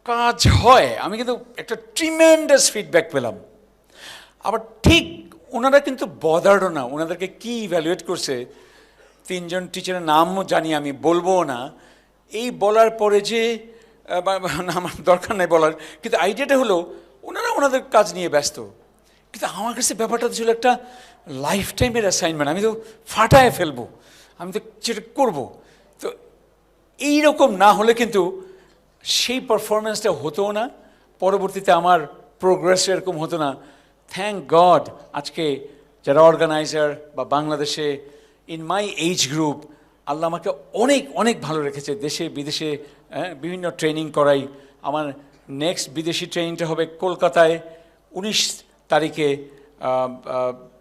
কাজ হয়। আমি কিন্তু একটা ট্রিমেন্ডাস ফিডব্যাক পেলাম। আবার ঠিক ওনারা কিন্তু বদার্ডও না, ওনাদেরকে কি ইভ্যালুয়েট করছে, 3 জন টিচারের নামও জানি আমি, বলবো না। এই বলার পরে যে আমার দরকার নেই বলার, কিন্তু আইডিয়াটা হলো ওনারা ওনাদের কাজ নিয়ে ব্যস্ত, কিন্তু আমার কাছে ব্যাপারটা ছিল একটা লাইফ টাইমের অ্যাসাইনমেন্ট। আমি তো ফাটায় ফেলবো, আমি তো যেটা করবো। তো এইরকম না হলে কিন্তু সেই পারফরমেন্সটা হতো না, পরবর্তীতে আমার প্রোগ্রেস এরকম হতো না। থ্যাংক গড আজকে যারা অর্গানাইজার বা বাংলাদেশে ইন মাই এইজ গ্রুপ, আল্লাহ আমাকে অনেক অনেক ভালো রেখেছে। দেশে বিদেশে বিভিন্ন ট্রেনিং করাই। আমার নেক্সট বিদেশি ট্রেনিংটা হবে কলকাতায় 19 তারিখে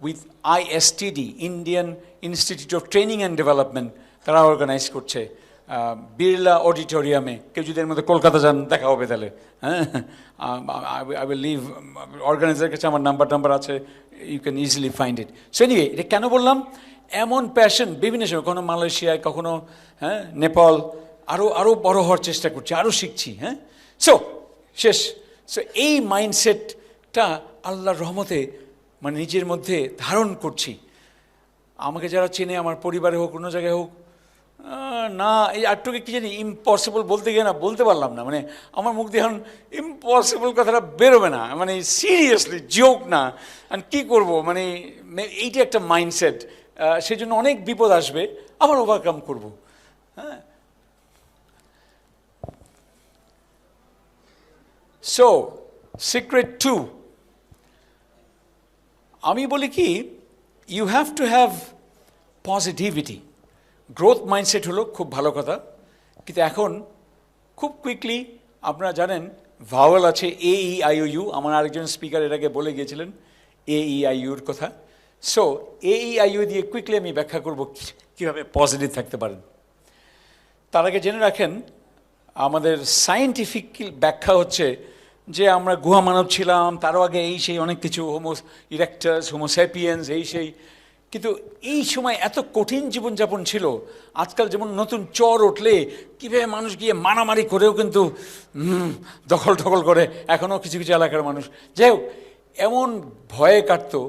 with ISTD, Indian Institute of Training and Development, তারা অর্গানাইজ করছে বিড়লা অডিটোরিয়ামে। কেউ যদি এর মধ্যে কলকাতা যান, দেখা হবে তাহলে। হ্যাঁ, আই উইল লিভ, অর্গানাইজারের কাছে আমার নাম্বার আছে, you can easily find it. So anyway, এটা কেন বললাম, এমন প্যাশন বিভিন্ন সময়, কখনো মালয়েশিয়ায়, কখনো নেপাল, আরও বড় হওয়ার চেষ্টা করছি, আরও শিখছি। হ্যাঁ, শেষ। এই মাইন্ডসেটটা আল্লাহর রহমতে মানে নিজের মধ্যে ধারণ করছি। আমাকে যারা চেনে, আমার পরিবারে হোক, অন্য জায়গায় হোক, না এই আরটুকে কি জানি ইম্পসিবল বলতে গিয়ে না বলতে পারলাম না, মানে আমার মুখ দিয়ে এখন ইম্পসিবল কথাটা বেরোবে না, মানে সিরিয়াসলি জোক না। আর কী করবো, মানে এইটা একটা মাইন্ডসেট, সেই জন্য অনেক বিপদ আসবে। আবার ওভারকাম করব। হ্যাঁ, সো সিক্রেট 2, আমি বলি কি, you have to have positivity. Growth mindset হলো খুব ভালো কথা, কিন্তু এখন খুব কুইকলি আপনারা জানেন ভাওয়েল আছে AEIOU, আমার আরেকজন স্পিকার এর আগে বলে গিয়েছিলেন AEIOUর কথা। সো AEIOU দিয়ে কুইকলি আমি ব্যাখ্যা করব কীভাবে পজিটিভ থাকতে পারেন। তার আগে জেনে রাখেন আমাদের সায়েন্টিফিক ব্যাখ্যা হচ্ছে যে আমরা গুহা মানব ছিলাম, তারও আগে এই সেই অনেক কিছু, হোমো ইরেক্টাস, হোমোস্যাপিয়েন্স, এই সেই, কিন্তু এই সময় এত কঠিন জীবনযাপন ছিল। আজকাল যেমন নতুন চর উঠলে কীভাবে মানুষ গিয়ে মারামারি করেও কিন্তু দখল ঠকল করে, এখনও কিছু কিছু এলাকার মানুষ, যাই হোক, এমন ভয়ে কাটতো।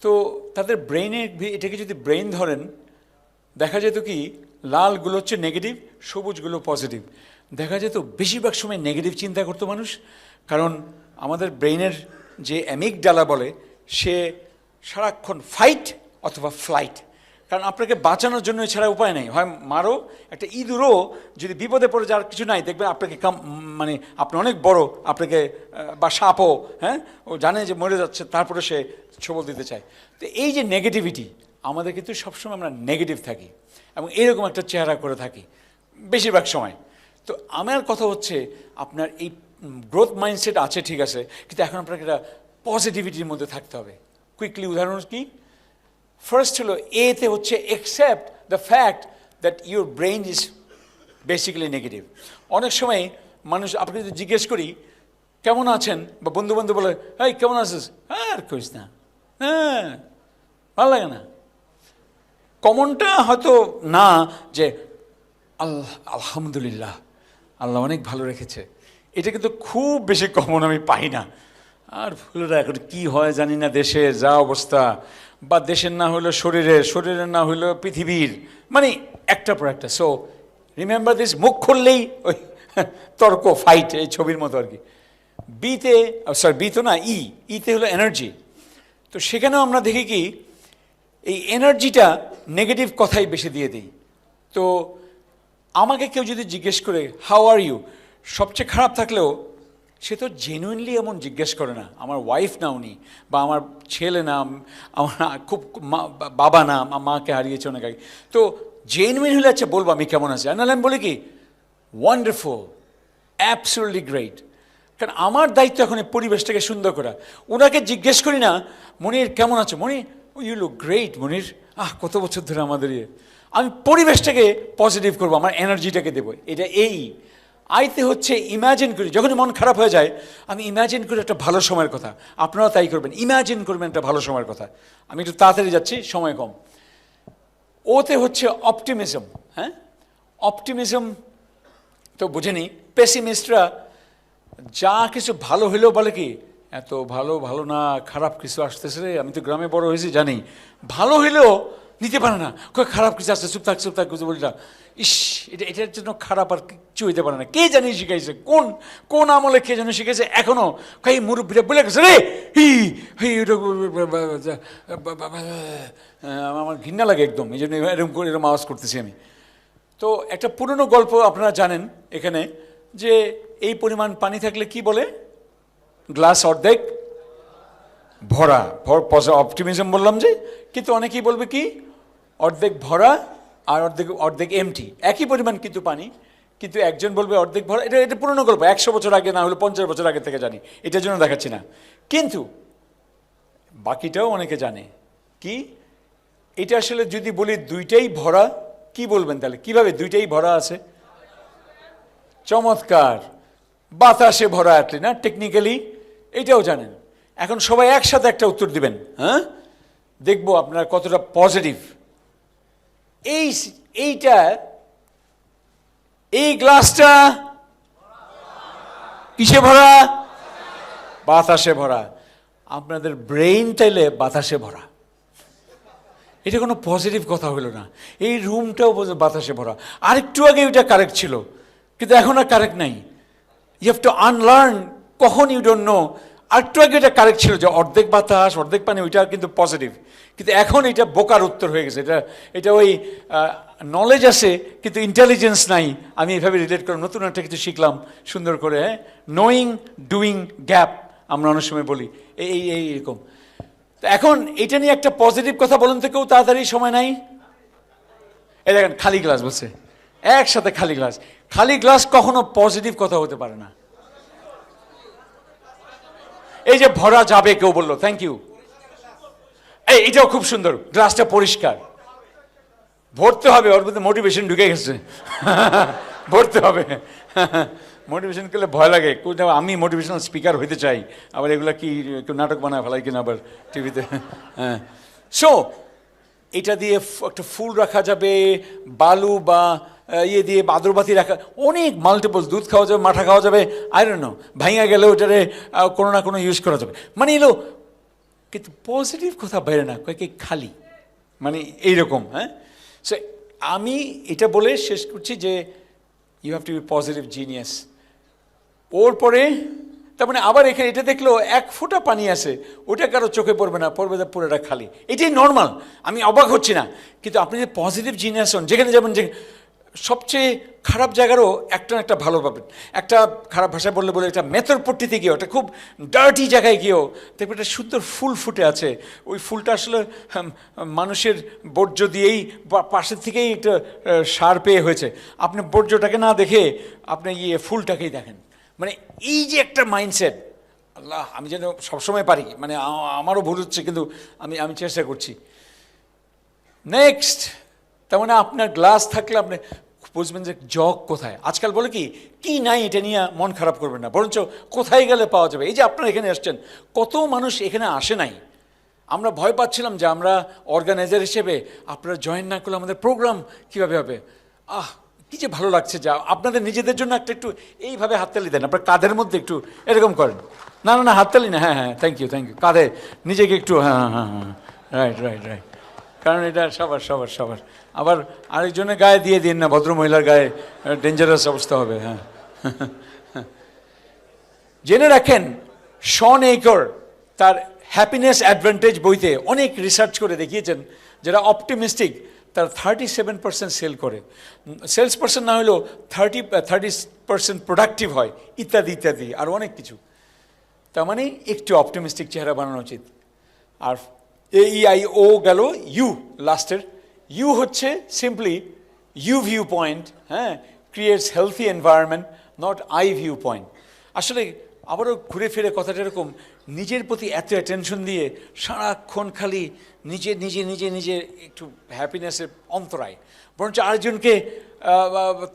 তো তাদের ব্রেইনে, এটাকে যদি ব্রেইন ধরেন দেখা যেত কি, লালগুলো হচ্ছে নেগেটিভ, সবুজগুলো পজিটিভ। দেখা যেত বেশিরভাগ সময় নেগেটিভ চিন্তা করতো মানুষ, কারণ আমাদের ব্রেইনের যে অ্যামিগডালা বলে, সে সারাক্ষণ ফাইট অথবা ফ্লাইট, কারণ আপনাকে বাঁচানোর জন্য এছাড়া উপায় নেই, হয় মারো। একটা ইঁদুরও যদি বিপদে পড়ে যাওয়ার কিছু নাই, দেখবেন আপনাকে মানে আপনি অনেক বড়, আপনাকে, বা সাপও, হ্যাঁ, ও জানে যে মরে যাচ্ছে, তারপরে সে ছবল দিতে চায়। তো এই যে নেগেটিভিটি, আমাদের কিন্তু সবসময় আমরা নেগেটিভ থাকি এবং এরকম একটা চেহারা করে থাকি বেশিরভাগ সময়। তো আমার কথা হচ্ছে, আপনার এই গ্রোথ মাইন্ডসেট আছে ঠিক আছে, কিন্তু এখন আপনাকে একটা পজিটিভিটির মধ্যে থাকতে হবে। কুইকলি উদাহরণ কি, ফার্স্ট হলো এতে হচ্ছে accept the fact that your brain is basically negative. অনেক সময় মানুষ, আপনি যদি জিজ্ঞেস করি কেমন আছেন, বা বন্ধু বান্ধব বলে এই কেমন আছিস, আর কইস না, হ্যাঁ ভালো লাগে না। কমনটা হয়তো না যে আলহামদুলিল্লাহ, আল্লাহ অনেক ভালো রেখেছে, এটা কিন্তু খুব বেশি কমন আমি পাই না। আর ফুলরা এখন কী হয় জানি না, দেশে যা অবস্থা, বা দেশের না হইলো শরীরের, শরীরের না হইলো পৃথিবীর, মানে একটার পর একটা। সো রিমেম্বার দিস, মুখ খুললেই ওই তর্ক, ফাইট, এই ছবির মতো আর কি। বিতে, সরি বি তো না, ইতে হলো এনার্জি। তো সেখানেও আমরা দেখি কি, এই এনার্জিটা নেগেটিভ কথাই বেশি দিয়ে দিই। তো আমাকে কেউ যদি জিজ্ঞেস করে হাউ আর ইউ, সবচেয়ে খারাপ থাকলেও সে তো জেনুইনলি এমন জিজ্ঞেস করে না। আমার ওয়াইফ না উনি, বা আমার ছেলে না, আমার খুব বাবা না, মাকে হারিয়েছে অনেক আগে। তো জেনুইন হলে আচ্ছা বলবো আমি কেমন আছি, আর নাহলে আমি বলি কি ওয়ান্ডারফুল, অ্যাবসলিউটলি গ্রেট। কারণ আমার দায়িত্ব এখন এই পরিবেশটাকে সুন্দর করা। ওনাকে জিজ্ঞেস করি না মনির কেমন আছে, মনির ইউ লুক গ্রেট, মনির কত বছর ধরে আমাদের আমি পরিবেশটাকে পজিটিভ করবো, আমার এনার্জিটাকে দেবো। এটা আইতে হচ্ছে ইমাজিন করি, যখনই মন খারাপ হয়ে যায় আমি ইমাজিন করি একটা ভালো সময়ের কথা। আপনারাও তাই করবেন, ইমাজিন করবেন একটা ভালো সময়ের কথা। আমি একটু তাড়াতাড়ি যাচ্ছি, সময় কম। ওতে হচ্ছে অপটিমিজম। হ্যাঁ, অপটিমিজম তো বুঝেনি। পেসিমিস্টরা যা কিছু ভালো হইলেও বলে কি, এত ভালো ভালো না, খারাপ কিছু আসতেছে রে। আমি তো গ্রামে বড় হয়েছি, জানি ভালো হইলেও নিতে পারে না, খারাপ কিছু আসছে, চুপ থাক কিছু বলি না, ইস এটার জন্য খারাপ আর কিছু হইতে পারে না। কে জানি শিখাইছে, কোন আমলে কে জানি শিখেছে, এখনো কই মুরব্বীরা বলে গেছে রে, আমার ঘৃণা লাগে একদম, এই জন্য এরকম আওয়াজ করতেছি আমি। তো একটা পুরনো গল্প আপনারা জানেন এখানে, যে এই পরিমাণ পানি থাকলে কি বলে, গ্লাস অর্ধেক ভরা। অপটিমিজম বললাম যে, কিন্তু অনেকেই বলবে কি অর্ধেক ভরা আর অর্ধেক এমটি, একই পরিমাণ কিন্তু পানি, কিন্তু একজন বলবে অর্ধেক ভরা। এটা পুরনো গল্প, 100 বছর আগে না হলে 50 বছর আগে থেকে জানি, এটার জন্য দেখাচ্ছি না। কিন্তু বাকিটাও অনেকে জানে কি, এটা আসলে যদি বলি দুইটাই ভরা, কি বলবেন তাহলে, কিভাবে দুইটাই ভরা আছে? চমৎকার, বাতাসে ভরা আটলি না, টেকনিক্যালি এটাও জানেন। এখন সবাই একসাথে একটা উত্তর দিবেন, হ্যাঁ, দেখবো আপনার কতটা পজিটিভ। এইটা, এই গ্লাসটা কিসে ভরা? বাতাসে ভরা। আপনাদের ব্রেইন তাইলে বাতাসে ভরা, এটা কোনো পজিটিভ কথা হলো না। এই রুমটাও বাতাসে ভরা। আরেকটু আগে ওইটা কারেক্ট ছিল, কিন্তু এখন আর কারেক্ট নাই। ইউ হ্যাভ টু আনলার্ন, কখন ইউ ডোন্ট নো। আরেকটু আগে এটা কারেক্ট ছিল যে অর্ধেক বাতাস অর্ধেক পানি, ওইটা কিন্তু পজিটিভ, কিন্তু এখন এটা বোকার উত্তর হয়ে গেছে। এটা ওই নলেজ আসে কিন্তু ইন্টেলিজেন্স নাই, আমি এভাবে রিলেট করে নতুন একটা কিছু শিখলাম সুন্দর করে। হ্যাঁ, নোয়িং ডুইং গ্যাপ আমরা অনেক সময় বলি, এইরকম। তো এখন এটা নিয়ে একটা পজিটিভ কথা বলেন তো কেউ তাড়াতাড়ি, সময় নাই। এই দেখেন খালি গ্লাস বলছে, একসাথে খালি গ্লাস। খালি গ্লাস কখনো পজিটিভ কথা হতে পারে না। এই যে ভরা যাবে কেউ বললো, থ্যাংক ইউ। এটাও খুব সুন্দর, গ্লাসটা পরিষ্কার। ভরতে হবে, ওর মধ্যে মোটিভেশন ঢুকে গেছে। ভরতে হবে। মোটিভেশন করলে ভয় লাগে, আমি মোটিভেশনাল স্পিকার হইতে চাই, আবার এগুলা কি কেউ নাটক বানায় ফেলাই কিনা আবার টিভিতে। হ্যাঁ, সো এটা দিয়ে একটা ফুল রাখা যাবে, বালু বা ইয়ে দিয়ে বাদরবাতি রাখা, অনেক মাল্টিপল, দুধ খাওয়া যাবে, মাঠা খাওয়া যাবে, আই ডোন্ট নো, ভাঙা গেলে ওটারে কোনো না কোনো ইউজ করা যাবে। মানে এলো, কিন্তু পজিটিভ কথা বেরো না, কয়েক খালি, মানে এইরকম। হ্যাঁ, সো আমি এটা বলে শেষ করছি যে you have to be positive genius. ওর পরে তার মানে আবার এখানে এটা দেখলো এক ফোঁটা পানি আসে, ওটা কারো চোখে পড়বে না, পড়বে না পুরোটা খালি, এটাই নর্মাল। আমি অবাক হচ্ছি না, কিন্তু আপনি যে পজিটিভ জিনিয়াস হন, যেখানে যাবেন, যে সবচেয়ে খারাপ জায়গারও একটা একটা ভালো পাবেন। একটা খারাপ ভাষায় বললে একটা মেথরপট্টিতে গিয়েও, একটা খুব ডার্টি জায়গায় গিয়েও দেখবেন একটা সুন্দর ফুল ফুটে আছে। ওই ফুলটা আসলে মানুষের বর্জ্য দিয়েই পাশের থেকেই একটা সার পেয়ে হয়েছে। আপনি বর্জ্যটাকে না দেখে আপনি ফুলটাকেই দেখেন। মানে এই যে একটা মাইন্ডসেট, আল্লাহ, আমি যেন সবসময় পারি, মানে আমারও ভুল হচ্ছে, কিন্তু আমি চেষ্টা করছি। নেক্সট, তার মানে আপনার গ্লাস থাকলে আপনি বুঝবেন যে জগ কোথায়। আজকাল বলে কি নাই, এটা নিয়ে মন খারাপ করবেন না, বরঞ্চ কোথায় গেলে পাওয়া যাবে। এই যে আপনারা এখানে আসছেন, কত মানুষ এখানে আসে নাই। আমরা ভয় পাচ্ছিলাম যে আমরা অর্গানাইজার হিসেবে আপনারা জয়েন না করলে আমাদের প্রোগ্রাম কীভাবে হবে। কি যে ভালো লাগছে, যা আপনাদের নিজেদের জন্য একটু এইভাবে হাততালি দেন, আপনার কাঁধের মধ্যে একটু এরকম করেন। না হাততালি না, হ্যাঁ, থ্যাংক ইউ, কাঁধে নিজেকে একটু, হ্যাঁ, রাইট। কারণ এটা সবার। আবার আরেকজনের গায়ে দিয়ে দিন না, ভদ্রমহিলার গায়ে ডেঞ্জারাস অবস্থা হবে। হ্যাঁ, জেনে রাখেন, শন এইকর তার হ্যাপিনেস অ্যাডভান্টেজ বইতে অনেক রিসার্চ করে দেখিয়েছেন, যারা অপটিমিস্টিক তার 37% সেল করে, সেলস পার্সন না হলেও 30% প্রোডাক্টিভ হয়, ইত্যাদি আর অনেক কিছু। তার মানে একটু অপটিমিস্টিক চেহারা বানানো উচিত। আর AEIO গেল, ইউ লাস্টের, ইউ হচ্ছে সিম্পলি ইউ ভিউ পয়েন্ট। হ্যাঁ, creates healthy environment, not eye view point. আসলে আবারও ঘুরে ফিরে কথাটা এরকম, নিজের প্রতি এত অ্যাটেনশন দিয়ে সারাক্ষণ খালি নিজে একটু হ্যাপিনেসের অন্তরায়, বরঞ্চ আরেকজনকে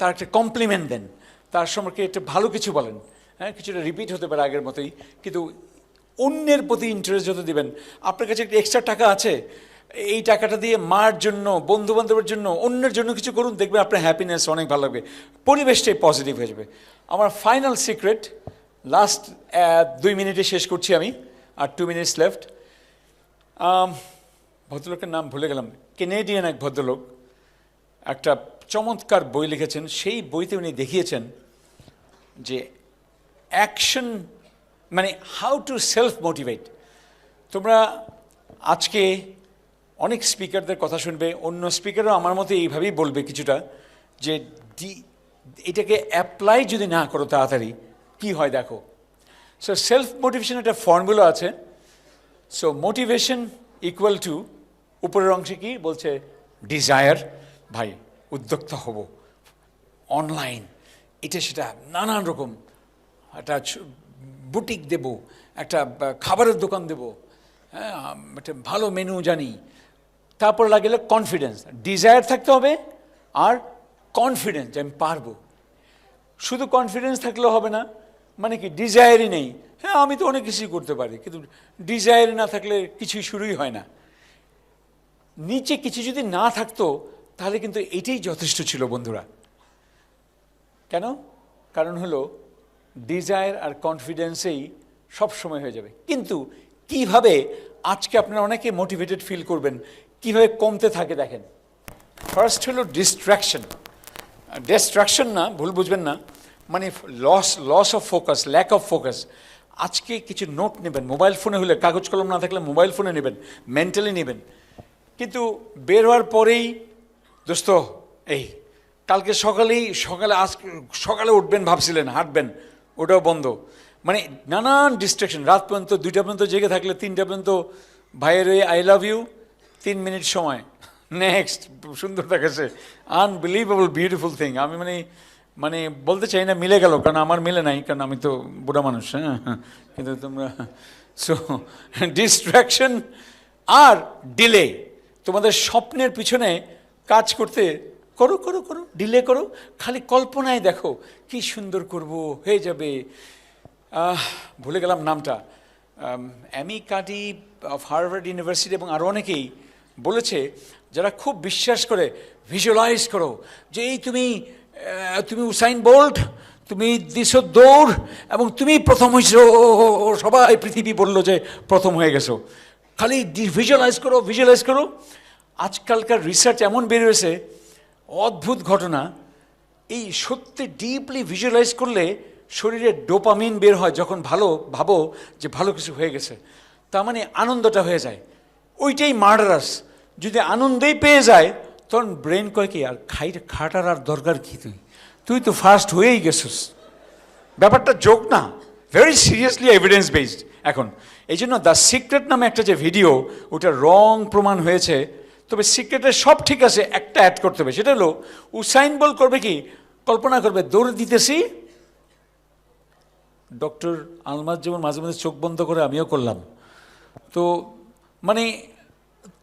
তার একটা কমপ্লিমেন্ট দেন, তার সম্পর্কে একটা ভালো কিছু বলেন। হ্যাঁ, কিছুটা রিপিট হতে পারে আগের মতোই, কিন্তু অন্যের প্রতি ইন্টারেস্ট যত দিবেন। আপনার কাছে একটা এক্সট্রা টাকা আছে, এই টাকাটা দিয়ে মার জন্য, বন্ধু বান্ধবের জন্য, অন্যের জন্য কিছু করুন, দেখবেন আপনার হ্যাপিনেস অনেক ভালো লাগবে, পরিবেশটাই পজিটিভ হয়ে যাবে। আমার ফাইনাল সিক্রেট, লাস্ট 2 মিনিটে শেষ করছি আমি, আর 2 মিনিটস লেফট। ভদ্রলোকের নাম ভুলে গেলাম, কেনেডিয়ান এক ভদ্রলোক, একটা চমৎকার বই লিখেছেন। সেই বইতে উনি দেখিয়েছেন যে অ্যাকশন মানে হাউ টু সেলফ মোটিভেট। তোমরা আজকে অনেক স্পিকারদের কথা শুনবে, অন্য স্পিকারও আমার মতো এইভাবেই বলবে কিছুটা, যে এটাকে অ্যাপ্লাই যদি না করো তাড়াতাড়ি কি হয় দেখো। সো সেলফ মোটিভেশন একটা ফর্মুলা আছে। সো মোটিভেশন ইকুয়াল টু, উপরের অংশে কি বলছে, ডিজায়ার, ভাই উদ্যোক্তা হব, অনলাইন, এটা সেটা নানান রকম, একটা বুটিক দেব, একটা খাবারের দোকান দেব, হ্যাঁ, একটা ভালো মেনু জানি। তারপর লাগলে কনফিডেন্স, ডিজায়ার থাকতে হবে আর কনফিডেন্স যে আমি পারবো। শুধু কনফিডেন্স থাকলেও হবে না, মানে কি ডিজায়ারই নেই, হ্যাঁ আমি তো অনেক কিছুই করতে পারি, কিন্তু ডিজায়ারই না থাকলে কিছুই শুরুই হয় না। নিচে কিছু যদি না থাকতো তাহলে কিন্তু এটাই যথেষ্ট ছিল বন্ধুরা। কেন? কারণ হলো ডিজায়ার আর কনফিডেন্সেই সব সময় হয়ে যাবে। কিন্তু কিভাবে আজকে আপনারা অনেকে মোটিভেটেড ফিল করবেন, কিভাবে কমতে থাকে দেখেন। ফার্স্ট হলো ডিস্ট্রাকশন না, ভুল বুঝবেন না, মানে loss of focus, lack of focus. আজকে কিছু নোট নেবেন, মোবাইল ফোনে হলে, কাগজ কলম না থাকলে মোবাইল ফোনে নেবেন, মেন্টালি নেবেন, কিন্তু বের হওয়ার পরেই দোস্ত এই কালকে সকালে সকালে উঠবেন ভাবছিলেন, হাঁটবেন, ওটাও বন্ধ। মানে নানান ডিস্ট্রাকশন, রাত পর্যন্ত 2টা পর্যন্ত জেগে থাকলে 3টা পর্যন্ত ভাইয়ের ওই আই লাভ ইউ 3 মিনিট সময়, নেক্সট সুন্দর দেখাচ্ছে, আনবিলিভেবল বিউটিফুল থিং। আমি মানে বলতে চাই না মিলে গেল, কারণ আমার মিলে নাই, কারণ আমি তো বুড়া মানুষ। হ্যাঁ, কিন্তু তোমরা সো ডিস্ট্রাকশন আর ডিলে, তোমাদের স্বপ্নের পিছনে কাজ করতে করো করো করো, ডিলে করো, খালি কল্পনায় দেখো কি সুন্দর করব, হয়ে যাবে। ভুলে গেলাম নামটা, অ্যামি কার্ডি অফ হার্ভার্ড ইউনিভার্সিটি এবং আরও অনেকেই বলেছে, যারা খুব বিশ্বাস করে ভিজুয়ালাইজ করো যে এই তুমি উসাইন বোল্ট, তুমি দিছো দৌড় এবং তুমি প্রথম হয়েছো, সবাই পৃথিবী বললো যে প্রথম হয়ে গেছো, খালি ভিজুয়ালাইজ করো। আজকালকার রিসার্চ এমন বেরিয়েছে, অদ্ভুত ঘটনা, এই সত্যি ডিপলি ভিজুয়ালাইজ করলে শরীরে ডোপামিন বের হয় যখন ভাবো যে ভালো কিছু হয়ে গেছে, তার মানে আনন্দটা হয়ে যায়, ওইটাই মার্ডারাস। যদি আনন্দেই পেয়ে যায় তখন ব্রেন কয় কি, আর খাটার আর দরকার কি, তুই তো ফার্স্ট হয়েই গেছিস। ব্যাপারটা জোক না, ভেরি সিরিয়াসলি এভিডেন্স বেসড। এখন এই জন্য দ্য সিক্রেট নামে একটা যে ভিডিও, ওটা রং প্রমাণ হয়েছে, তবে সিক্রেটের সব ঠিক আছে, একটা অ্যাড করতে হবে, সেটা হলো উসাইন বোল্ট করবে কি, কল্পনা করবে দৌড় দিতেছি, ডক্টর আলমাজ যেমন মাঝে মাঝে চোখ বন্ধ করে, আমিও করলাম, তো মানে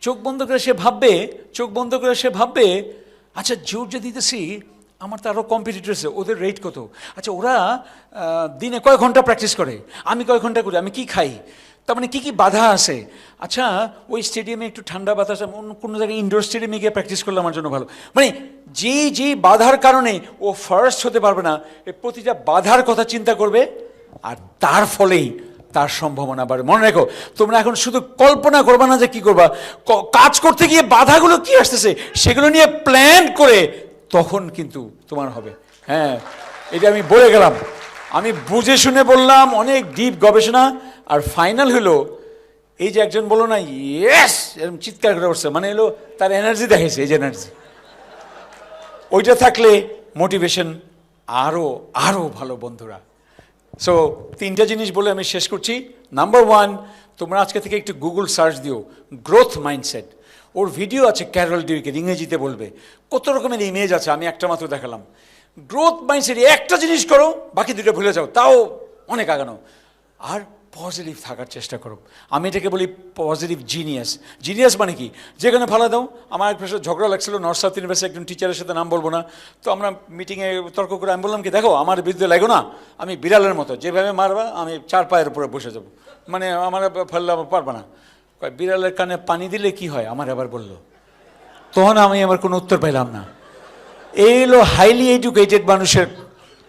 চোখ বন্ধ করে সে ভাববে আচ্ছা জোর যে দিতেছি, আমার তো আরও কম্পিটিটর আছে, ওদের রেট কত, আচ্ছা ওরা দিনে কয় ঘন্টা প্র্যাকটিস করে, আমি কয় ঘন্টা করি, আমি কি খাই, তার মানে কী বাধা আছে, আচ্ছা ওই স্টেডিয়ামে একটু ঠান্ডা বাতাস, অন্য কোনো জায়গায় ইনডোর স্টেডিয়ামে গিয়ে প্র্যাকটিস করলে আমার জন্য ভালো। মানে যে বাধার কারণে ও ফার্স্ট হতে পারবে না, প্রতিটা বাধার কথা চিন্তা করবে, আর তার ফলেই তার সম্ভাবনা বাড়ে। মনে রেখো, তোমরা এখন শুধু কল্পনা করবা না যে কি করবা, কাজ করতে গিয়ে বাধাগুলো কি আসতেছে সেগুলো নিয়ে প্ল্যান করে তখন কিন্তু তোমার হবে। হ্যাঁ, এটা আমি বলে গেলাম, আমি বুঝে শুনে বললাম, অনেক ডিপ গবেষণা। আর ফাইনাল হলো এই যে একজন বলো না ইয়েস, এরকম চিৎকার করে উঠছে, মানে এলো তার এনার্জি দেখেছে, এই যে এনার্জি, ওইটা থাকলে মোটিভেশন আরও ভালো। বন্ধুরা, সো 3টা জিনিস বলে আমি শেষ করছি। নাম্বার 1, তোমরা আজকে থেকে একটু গুগল সার্চ দিও গ্রোথ মাইন্ডসেট, ওর ভিডিও আছে, ক্যারল ডিউকের, ইংরেজিতে বলবে, কত রকমের ইমেজ আছে, আমি একটা মাত্র দেখালাম। গ্রোথ মাইন্ডসেট, একটা জিনিস করো, বাকি 2টা ভুলে যাও, তাও অনেক আগানো। আর পজিটিভ থাকার চেষ্টা করো, আমি এটাকে বলি পজিটিভ জিনিয়াস মানে কি, যেখানে ভালো দাও। আমার এক প্রশ্ন ঝগড়া লাগছিল নর্থ সাউথ ইউনিভার্সিটি একজন টিচারের সাথে, নাম বলবো না, তো আমরা মিটিংয়ে তর্ক করে আমি বললাম কি, দেখো আমার বিরুদ্ধে লাগো না, আমি বিড়ালের মতো, যেভাবে মারবা আমি 4 পায়ের উপরে বসে যাবো, মানে আমার ফেললে পারবা না। বিড়ালের কানে পানি দিলে কি হয়, আমার আবার বললো, তখন আমি আমার কোনো উত্তর পাইলাম না। এই হলো হাইলি এডুকেটেড মানুষের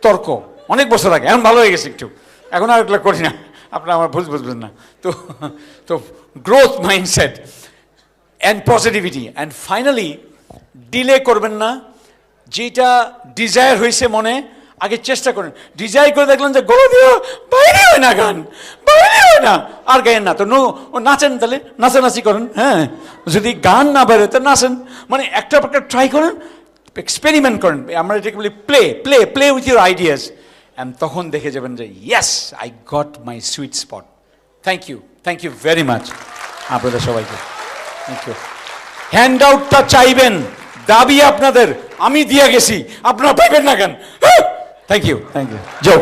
তর্ক, অনেক বছর আগে, এখন ভালো হয়ে গেছে একটু, এখন আর এগুলো করি না, আপনারা আমার বুঝবেন না। তো growth mindset and positivity, and finally delay করবেন না, যেটা ডিজায়ার হয়েছে মনে, আগে চেষ্টা করেন। ডিজায়ার করে দেখলেন যে গলা দিয়ে বাইরে হয় না, গান বাইরে হয় না, আর গায়েন না, তো নাচেন, তাহলে নাচানাচি করেন। হ্যাঁ, যদি গান না বেরোয় তো নাচেন, মানে একটা ট্রাই করেন, এক্সপেরিমেন্ট করেন। আমরা এটাকে বলি play with your ideas, and তখন দেখে যাবেন যে yes, I got my sweet spot. Thank you very much আপনাদের সবাইকে, থ্যাংক ইউ। হ্যান্ড আউটটা চাইবেন, দাবি আপনাদের, আমি দিয়ে গেছি, আপনারা পাইবেন না কেন? Thank you Joe.